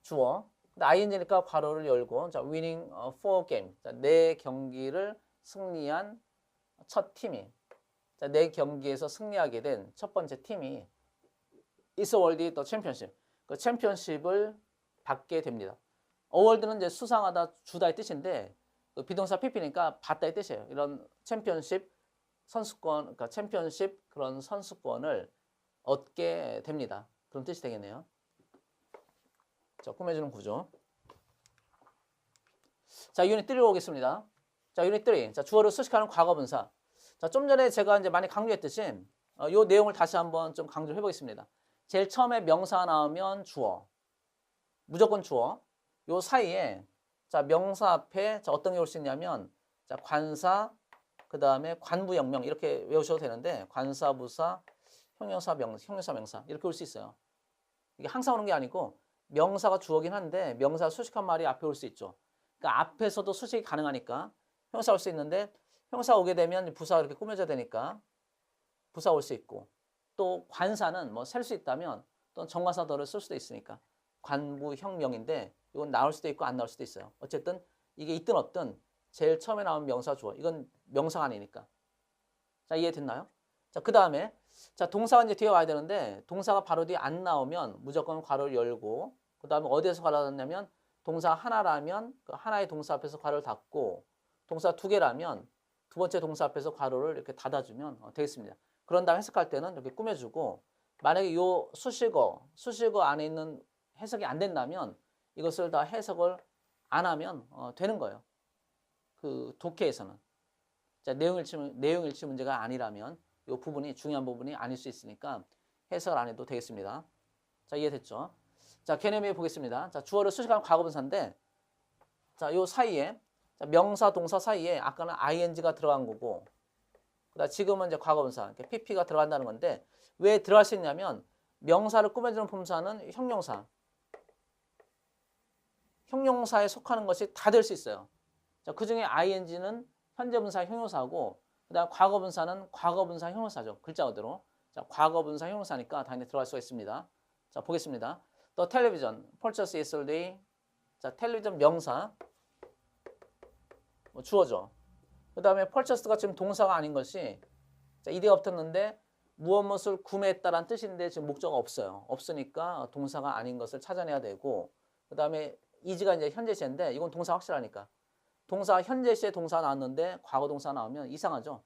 주어. 근데 ing니까 괄호를 열고 자, winning four game. 자, 네 경기를 승리한 첫 팀이. 자, 네 경기에서 승리하게 된 첫 번째 팀이 is awarded the championship. 그 챔피언십을 받게 됩니다. 어워드는 이제 수상하다, 주다의 뜻인데 그 비동사 pp니까 받다의 뜻이에요. 이런 챔피언십 선수권, 그러니까 챔피언십 그런 선수권을 얻게 됩니다. 그런 뜻이 되겠네요. 자, 꾸며주는 구조. 자, 유닛 3로 오겠습니다. 자, 유닛 3. 자, 주어를 수식하는 과거분사. 자, 좀 전에 제가 이제 많이 강조했듯이 요 내용을 다시 한번 좀 강조해 보겠습니다. 제일 처음에 명사가 나오면 주어. 무조건 주어. 요 사이에 자, 명사 앞에 자, 어떤 게 올 수 있냐면 자, 관사, 그다음에 관부역명 이렇게 외우셔도 되는데 관사, 부사, 형용사, 명사 이렇게 올 수 있어요. 이게 항상 오는 게 아니고 명사가 주어긴 한데 명사 수식한 말이 앞에 올 수 있죠. 그러니까 앞에서도 수식이 가능하니까 형사 올 수 있는데 형사 오게 되면 부사가 이렇게 꾸며져야 되니까 부사 올 수 있고 또 관사는 뭐 셀 수 있다면 또 정관사 덜을 쓸 수도 있으니까 관부형명인데 이건 나올 수도 있고 안 나올 수도 있어요. 어쨌든 이게 있든 없든 제일 처음에 나온 명사 주어 이건 명사가 아니니까. 자, 이해됐나요? 자, 그 다음에 자, 동사가 이제 뒤에 와야 되는데 동사가 바로 뒤에 안 나오면 무조건 괄호를 열고 그 다음에 어디에서 괄호를 닫냐면 동사 하나라면 그 하나의 동사 앞에서 괄호를 닫고 동사 두 개라면 두 번째 동사 앞에서 괄호를 이렇게 닫아주면 되겠습니다. 그런 다음 해석할 때는 이렇게 꾸며주고 만약에 요 수식어 안에 있는 해석이 안 된다면 이것을 다 해석을 안 하면 되는 거예요. 그 독해에서는. 자, 내용일치 문제가 아니라면 이 부분이 중요한 부분이 아닐 수 있으니까 해석을 안 해도 되겠습니다. 자, 이해됐죠? 자, 개념에 보겠습니다. 자, 주어를 수식하는 과거분사인데 자, 요 사이에 자, 명사 동사 사이에 아까는 ing가 들어간 거고 그다음 지금은 이제 과거분사 pp가 들어간다는 건데 왜 들어갈 수 있냐면 명사를 꾸며주는 품사는 형용사에 속하는 것이 다 될 수 있어요. 자, 그중에 ing는 현재분사 형용사고 그다음 과거분사는 과거분사 형용사죠. 글자 그대로. 자, 과거분사 형용사니까 당연히 들어갈 수가 있습니다. 자, 보겠습니다. The television purchased yesterday. 자, 텔레비전 명사 뭐 주어죠. 그다음에 purchased가 지금 동사가 아닌 것이 자, 이대가 붙었는데 무엇을 구매했다라는 뜻인데 지금 목적어가 없어요. 없으니까 동사가 아닌 것을 찾아내야 되고 그다음에 is가 이제 현재 시인데 이건 동사 확실하니까 동사 현재 시에 동사가 나왔는데 과거 동사가 나오면 이상하죠.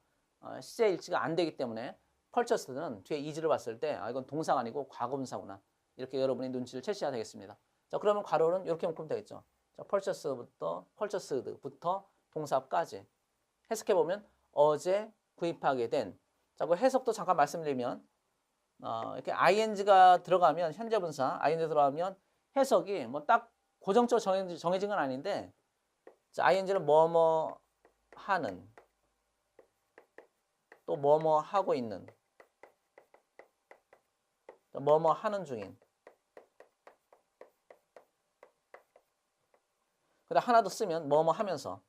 시제 일치가 안 되기 때문에 purchased는 뒤에 is를 봤을 때 이건 동사가 아니고 과거분사구나. 이렇게 여러분이 눈치를 채셔야 되겠습니다. 자, 그러면 괄호는 이렇게 묶으면 되겠죠. 자, purchased부터 동사까지 해석해 보면 어제 구입하게 된. 자, 그 해석도 잠깐 말씀드리면 이렇게 ing가 들어가면 현재분사 ing 들어가면 해석이 뭐 딱 고정적으로 정해진 건 아닌데 자, ing는 뭐뭐 하는 또 뭐뭐 하고 있는 뭐뭐 하는 중인 그다음 하나 더 쓰면 뭐뭐 하면서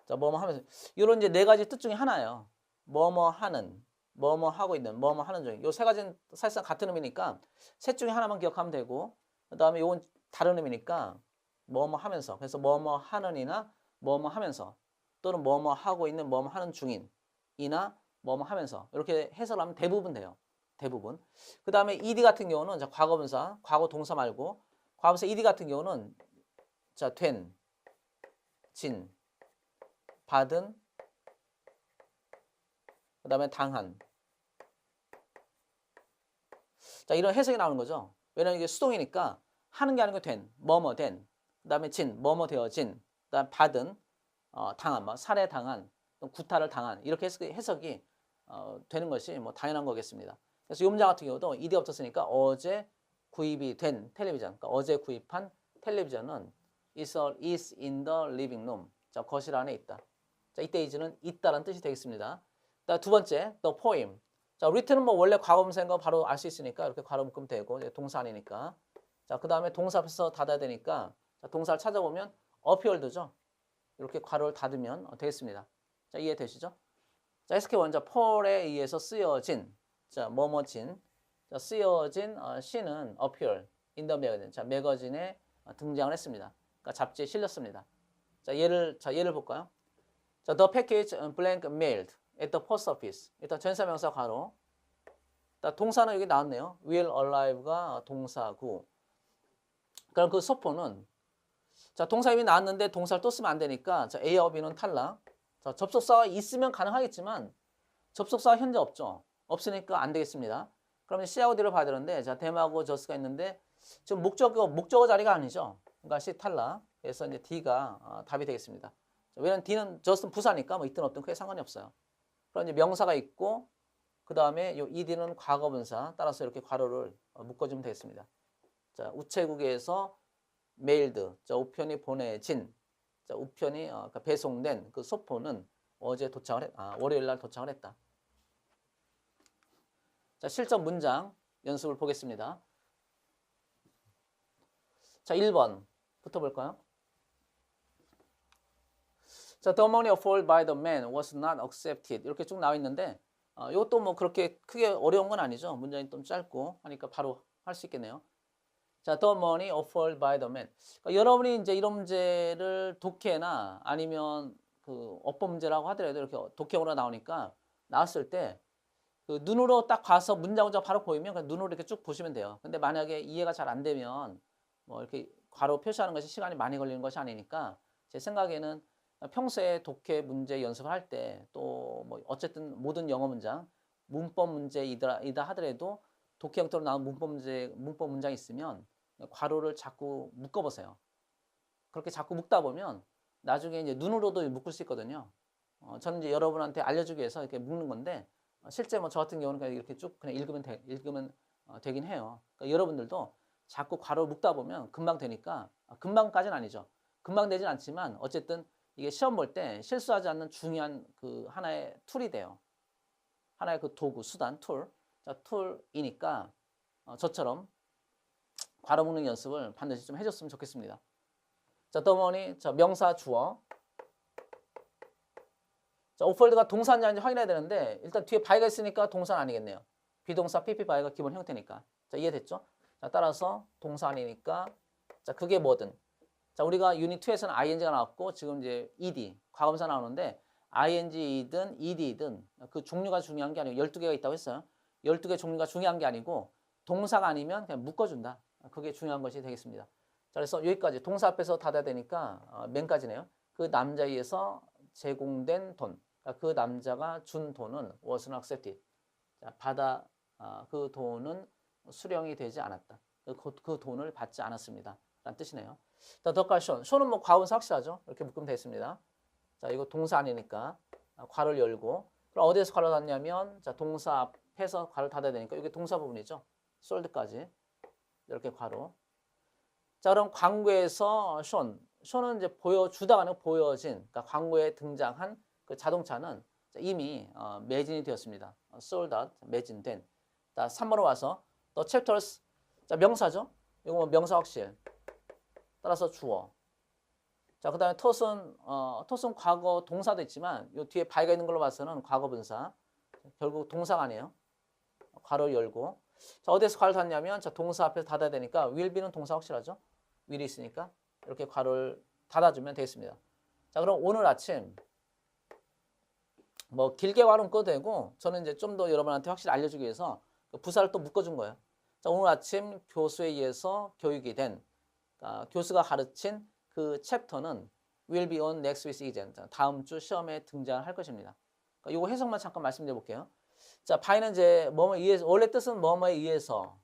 자, 뭐뭐 하면서 이런 이제 네 가지 뜻 중에 하나예요. 뭐뭐 하는 뭐뭐 하고 있는 뭐뭐 하는 중인 요 세 가지는 사실상 같은 의미니까 셋 중에 하나만 기억하면 되고 그다음에 요건 다른 의미니까 뭐뭐 하면서 그래서 뭐뭐 하는이나 뭐뭐 하면서 또는 뭐뭐 하고 있는 뭐뭐 하는 중인이나 뭐뭐 하면서 이렇게 해석을 하면 대부분 돼요. 대부분. 그 다음에 ed 같은 경우는 자, 과거분사, 과거 동사 말고 과거분사 ed 같은 경우는 자, 된, 진, 받은, 그 다음에 당한. 자, 이런 해석이 나오는 거죠. 왜냐면 이게 수동이니까 하는 게 아니고 된, 뭐뭐 된, 그 다음에 진, 뭐뭐 되어진, 그 다음 받은, 당한, 뭐 살해당한, 구타를 당한 이렇게 해석이 되는 것이 뭐 당연한 거겠습니다. 그래서 이 문장 같은 경우도 ed가 없었으니까 어제 구입이 된 텔레비전, 그러니까 어제 구입한 텔레비전은 is in the living room. 자, 거실 안에 있다. 자, 이때 is는 있다라는 뜻이 되겠습니다. 두 번째, the poem. 자, written은 뭐 원래 과거분사인 거 바로 알 수 있으니까 이렇게 괄호 묶으면 되고 동사 아니니까. 자, 그 다음에 동사 앞에서 닫아야 되니까 자, 동사를 찾아보면 appeared죠. 이렇게 괄호를 닫으면 되겠습니다. 자, 이해되시죠? 자, SK 원자 폴에 의해서 쓰여진 자, 뭐뭐진 자, 쓰여진 시는 appear in the magazine. 자, 매거진에 등장을 했습니다. 그러니까 잡지에 실렸습니다. 자, 예를 볼까요? 자, the package blank mailed at the post office. 일단 전사명사 괄호. 자, 동사는 여기 나왔네요. will arrive가 동사고. 그럼 그 소포는 자, 동사 이미 나왔는데 동사를 또 쓰면 안 되니까 자, A와 B는 탈락. 자, 접속사가 있으면 가능하겠지만 접속사가 현재 없죠. 없으니까 안 되겠습니다. 그러면 C하고 D를 봐야 되는데 자, them하고 just가 있는데 지금 목적어 자리가 아니죠. 그러니까 C 탈락. 그래서 이제 D가 답이 되겠습니다. 자, 왜냐면 D는 just는 부사니까 뭐 있든 없든 크게 상관이 없어요. 그럼 이제 명사가 있고 그 다음에 이 ED는 과거분사 따라서 이렇게 괄호를 묶어주면 되겠습니다. 자, 우체국에서 메일드, 자, 우편이 보내진, 자, 우편이 그러니까 배송된 그 소포는 어제 월요일 날 도착을 했다. 자, 실전 문장 연습을 보겠습니다. 자, 1번부터 볼까요? 자, the money offered by the man was not accepted. 이렇게 쭉 나와 있는데 이것도 뭐 그렇게 크게 어려운 건 아니죠. 문장이 좀 짧고 하니까 바로 할 수 있겠네요. 자, the money offered by the man. 그러니까 여러분이 이제 이런 문제를 독해나 아니면 그 어법 문제라고 하더라도 이렇게 독해으로 나오니까 나왔을 때 그 눈으로 딱 봐서 문장자 바로 보이면 그냥 눈으로 이렇게 쭉 보시면 돼요. 근데 만약에 이해가 잘 안 되면 뭐 이렇게 괄호 표시하는 것이 시간이 많이 걸리는 것이 아니니까 제 생각에는 평소에 독해 문제 연습을 할 때 또 뭐 어쨌든 모든 영어 문장 문법 문제이다 하더라도 독해 형태로 나온 문법 문장이 있으면 괄호를 자꾸 묶어보세요. 그렇게 자꾸 묶다 보면 나중에 이제 눈으로도 묶을 수 있거든요. 저는 이제 여러분한테 알려주기 위해서 이렇게 묶는 건데 실제 뭐 저 같은 경우는 그냥 이렇게 쭉 그냥 읽으면 되긴 해요. 그러니까 여러분들도 자꾸 괄호를 묶다 보면 금방 되니까 금방까지는 아니죠. 금방 되진 않지만 어쨌든 이게 시험 볼 때 실수하지 않는 중요한 그 하나의 툴이 돼요. 하나의 그 도구, 수단, 툴. 자, 툴이니까 저처럼 괄호 묶는 연습을 반드시 좀 해줬으면 좋겠습니다. 자, the money, 자, 명사 주어. 자, offered가 동사인지 아닌지 확인해야 되는데 일단 뒤에 by가 있으니까 동사는 아니겠네요. 비동사 PP by가 기본 형태니까. 자, 이해됐죠? 자, 따라서 동사 아니니까 자, 그게 뭐든. 자, 우리가 유닛 2에서는 ing가 나왔고 지금 이제 ed, 과거분사 나오는데 ing이든 ed든 그 종류가 중요한 게 아니고 12개가 있다고 했어요. 12개 종류가 중요한 게 아니고 동사가 아니면 그냥 묶어준다. 그게 중요한 것이 되겠습니다. 자, 그래서 여기까지 동사 앞에서 닫아야 되니까 맨까지네요. 그 남자에 의해서 제공된 돈. 그 남자가 준 돈은 was not accepted. 자, 그 돈은 수령이 되지 않았다. 그 돈을 받지 않았습니다. 라는 뜻이네요. 자, 더 question. 쇼는 뭐 과거분사 확실하죠? 이렇게 묶으면 되겠습니다. 자, 이거 동사 아니니까 괄호를 열고. 그럼 어디에서 괄호 닫냐면 자, 동사 앞에서 괄호 닫아야 되니까 이게 동사 부분이죠. sold까지. 이렇게 괄호. 자, 그럼 광고에서 쇼는 이제 보여주다가 아니고 보여진, 그러니까 광고에 등장한 그 자동차는 이미 매진이 되었습니다. sold out, 매진된. 자, 3번으로 와서 the chapters, 자, 명사죠. 이거 뭐 명사 확실. 따라서 주어. 자, 그 다음에 텄은 과거 동사도 있지만 이 뒤에 by가 있는 걸로 봐서는 과거 분사. 결국 동사가 아니에요. 괄호 열고. 자, 어디에서 괄호 닫냐면 자, 동사 앞에서 닫아야 되니까 will be는 동사 확실하죠. will이 있으니까 이렇게 괄호를 닫아주면 되겠습니다. 자, 그럼 오늘 아침 뭐 길게 괄호 묶어도 되고 저는 이제 좀 더 여러분한테 확실히 알려주기 위해서 부사를 또 묶어준 거예요. 자, 오늘 아침 교수에 의해서 교육이 된 교수가 가르친 그 챕터는 will be on next week's exam. 다음 주 시험에 등장할 것입니다. 이거 해석만 잠깐 말씀드려 볼게요. 자, by는 이제 뭐뭐에 의해서, 원래 뜻은 뭐뭐에 의해서.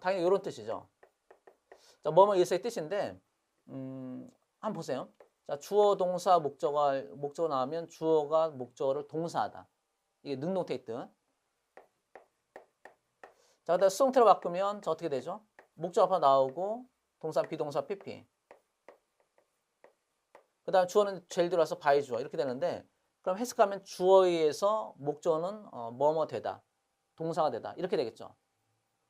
당연히 이런 뜻이죠. 자, 뭐뭐에 의해서의 뜻인데, 한번 보세요. 자, 주어, 동사, 목적어 나오면 주어가 목적어를 동사하다. 이게 능동태 있든. 자, 그다음 수동태로 바꾸면 자, 어떻게 되죠? 목적 앞에 나오고 동사, 비동사, PP. 그 다음 주어는 제일 들어와서 by 주어 이렇게 되는데 그럼 해석하면 주어에 의해서 목적어는 뭐뭐 되다. 동사가 되다. 이렇게 되겠죠.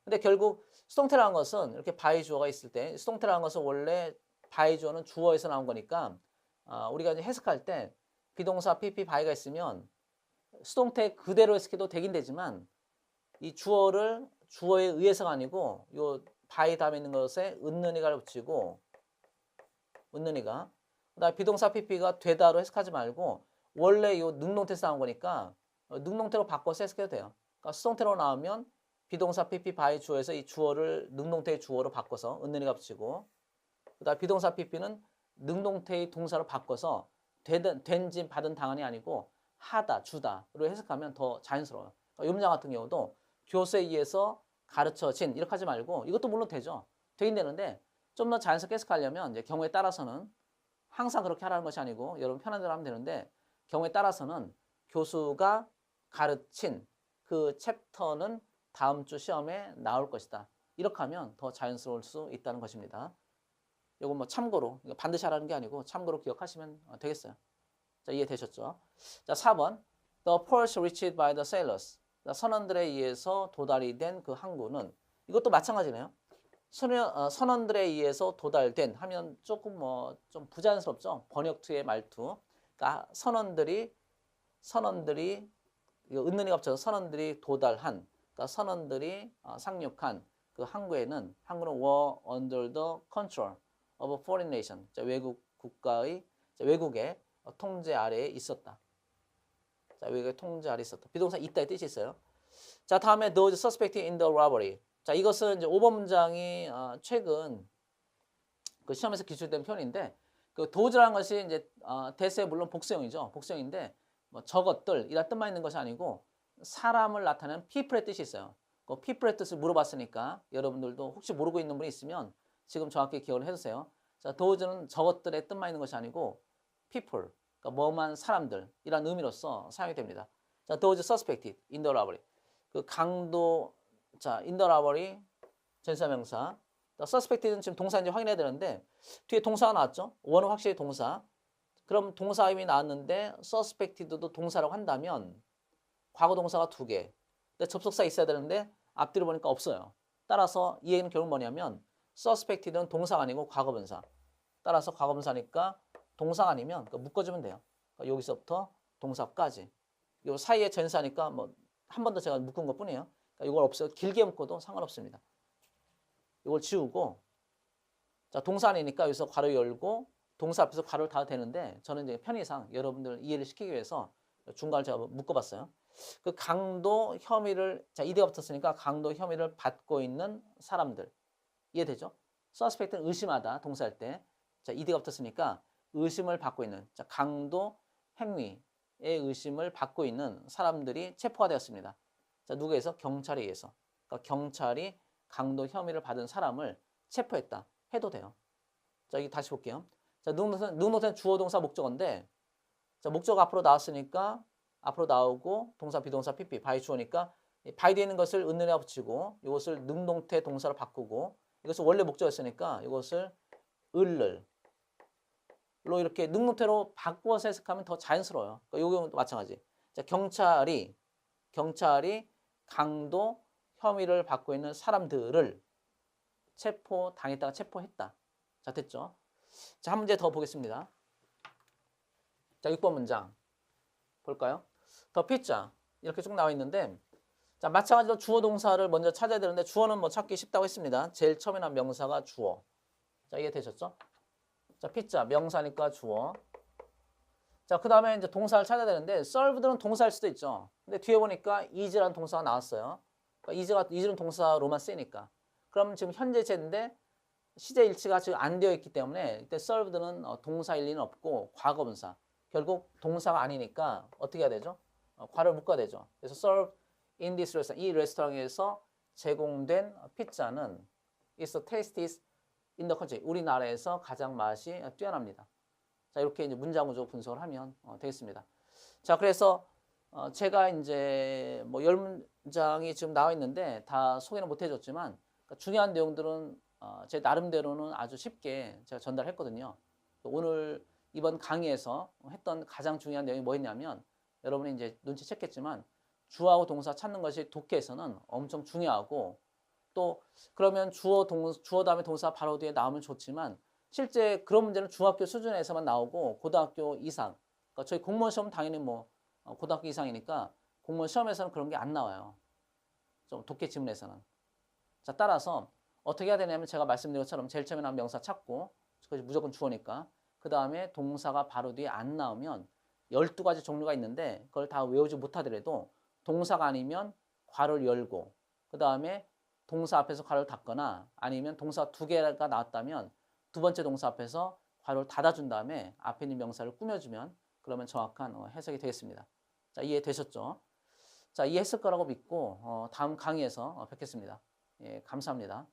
근데 결국 수동태라는 것은 이렇게 by 주어가 있을 때 수동태라는 것은 원래 by 주어는 주어에서 나온 거니까 우리가 이제 해석할 때 비동사 PP by가 있으면 수동태 그대로 해석해도 되긴 되지만 이 주어를 주어에 의해서가 아니고 요 by 다음에 있는 것에 은는이가를 붙이고 은는이가 그다음에 비동사 PP가 되다로 해석하지 말고 원래 요 능동태에서 나온 거니까 능동태로 바꿔서 해석해도 돼요. 그러니까 수동태로 나오면 비동사 PP by 주어에서 이 주어를 능동태의 주어로 바꿔서 은는이가 붙이고 그다음에 비동사 PP는 능동태의 동사로 바꿔서 된지 받은 당한이 아니고 하다, 주다로 해석하면 더 자연스러워요. 그러니까 이 문장 같은 경우도 교수에 의해서 가르쳐진 이렇게 하지 말고 이것도 물론 되죠. 되긴 되는데 좀 더 자연스럽게 해석하려면 이제 경우에 따라서는 항상 그렇게 하라는 것이 아니고 여러분 편한 대로 하면 되는데 경우에 따라서는 교수가 가르친 그 챕터는 다음 주 시험에 나올 것이다. 이렇게 하면 더 자연스러울 수 있다는 것입니다. 이건 뭐 참고로 반드시 하라는 게 아니고 참고로 기억하시면 되겠어요. 자, 이해되셨죠? 자, 4번 The pearls reached by the sailors. 선원들에 의해서 도달이 된 그 항구는 이것도 마찬가지네요. 선원들에 의해서 도달된 하면 조금 뭐 좀 부자연스럽죠. 번역투의 말투. 그러니까 선원들이 이거 은는이가 없어서 선원들이 도달한 그러니까 선원들이 상륙한 그 항구는 were under the control of a foreign nation. 자, 외국의 통제 아래에 있었다. 자, 외국의 통제 아래에 있었다. 비동사 있다의 뜻이 있어요. 자, 다음에 those suspected in the robbery. 자, 이것은 이제 5번 문장이 최근 그 시험에서 기출된 표현인데 그 those라는 것이 이제 대세 물론 복수형이죠. 복수형인데 뭐 저것들 이란 뜻만 있는 것이 아니고 사람을 나타내는 people의 뜻이 있어요. 그 people의 뜻을 물어봤으니까 여러분들도 혹시 모르고 있는 분이 있으면 지금 정확히 기억을 해주세요. 자, those는 저것들의 뜻만 있는 것이 아니고 people, 그러니까 뭐만 사람들 이란 의미로서 사용이 됩니다. 자, those suspected in the robbery. 그 강도, 자, in the robbery 전사명사. suspected는 지금 동사인지 확인해야 되는데 뒤에 동사가 나왔죠. 원은 확실히 동사. 그럼 동사 이미 나왔는데 suspected도 동사라고 한다면 과거 동사가 2개. 근데 접속사 있어야 되는데 앞뒤로 보니까 없어요. 따라서 이 얘기는 결국 뭐냐면 suspected는 동사가 아니고 과거분사. 따라서 과거분사니까 동사가 아니면 묶어주면 돼요. 그러니까 여기서부터 동사까지. 요 사이에 전사니까 뭐 한 번 더 제가 묶은 것 뿐이에요. 그러니까 이걸 없어요. 길게 묶어도 상관없습니다. 이걸 지우고 자, 동사 아니니까 여기서 괄호 열고 동사 앞에서 괄호를 닫아도 되는데 저는 이제 편의상 여러분들 이해를 시키기 위해서 중간을 제가 묶어봤어요. 그 강도 혐의를 자 이대가 붙었으니까 강도 혐의를 받고 있는 사람들 이해되죠? suspect는 의심하다 동사할 때 자 이대가 붙었으니까 의심을 받고 있는 자 강도 행위의 의심을 받고 있는 사람들이 체포가 되었습니다. 자 누구에 의해서? 경찰에 의해서. 그러니까 경찰이 강도 혐의를 받은 사람을 체포했다 해도 돼요. 자 여기 다시 볼게요. 자 능동태는 주어 동사 목적어인데 자 목적 앞으로 나왔으니까 앞으로 나오고 동사 비동사 PP by 주어니까 by 뒤에 있는 것을 은는에 붙이고 이것을 능동태 동사로 바꾸고 이것을 원래 목적어였으니까 이것을 을을 로 이렇게 능동태로 바꾸어서 해석하면 더 자연스러워요. 그러니까 이 경우도 마찬가지. 자 경찰이 강도 혐의를 받고 있는 사람들을 당했다가 체포했다. 자 됐죠? 자 한 문제 더 보겠습니다. 자 6번 문장 볼까요? 더 피자 이렇게 쭉 나와 있는데 자 마찬가지로 주어 동사를 먼저 찾아야 되는데 주어는 뭐 찾기 쉽다고 했습니다. 제일 처음에 나온 명사가 주어. 자 이해 되셨죠? 자 피자 명사니까 주어. 자 그 다음에 이제 동사를 찾아야 되는데 served는 동사일 수도 있죠. 근데 뒤에 보니까 is라는 동사가 나왔어요. 그러니까 is는 동사로만 쓰이니까. 그럼 지금 현재제인데 시제 일치가 지금 안 되어 있기 때문에 이때 served는 동사일 리는 없고 과거분사. 결국 동사가 아니니까 어떻게 해야 되죠? 괄호를 묶어야 되죠. 그래서 serve in this restaurant, 이 레스토랑에서 제공된 피자는 is the tastiest in the country. 우리나라에서 가장 맛이 뛰어납니다. 자 이렇게 이제 문장 구조 분석을 하면 되겠습니다. 자 그래서 제가 이제 뭐 10문장이 지금 나와 있는데 다 소개는 못 해줬지만 그러니까 중요한 내용들은 제 나름대로는 아주 쉽게 제가 전달했거든요. 오늘 이번 강의에서 했던 가장 중요한 내용이 뭐였냐면 여러분이 이제 눈치챘겠지만 주어하고 동사 찾는 것이 독해에서는 엄청 중요하고 또 그러면 주어 다음에 동사 바로 뒤에 나오면 좋지만 실제 그런 문제는 중학교 수준에서만 나오고 고등학교 이상, 그러니까 저희 공무원 시험은 당연히 뭐 고등학교 이상이니까 공무원 시험에서는 그런 게 안 나와요. 좀 독해 지문에서는. 자, 따라서 어떻게 해야 되냐면 제가 말씀드린 것처럼 제일 처음에 나온 명사 찾고 그것이 무조건 주어니까 그 다음에 동사가 바로 뒤에 안 나오면 12가지 종류가 있는데 그걸 다 외우지 못하더라도 동사가 아니면 괄호를 열고 그 다음에 동사 앞에서 괄호를 닫거나 아니면 동사 2개가 나왔다면 두 번째 동사 앞에서 괄호를 닫아준 다음에 앞에 있는 명사를 꾸며주면 그러면 정확한 해석이 되겠습니다. 자, 이해되셨죠? 자, 이해했을 거라고 믿고 다음 강의에서 뵙겠습니다. 예, 감사합니다.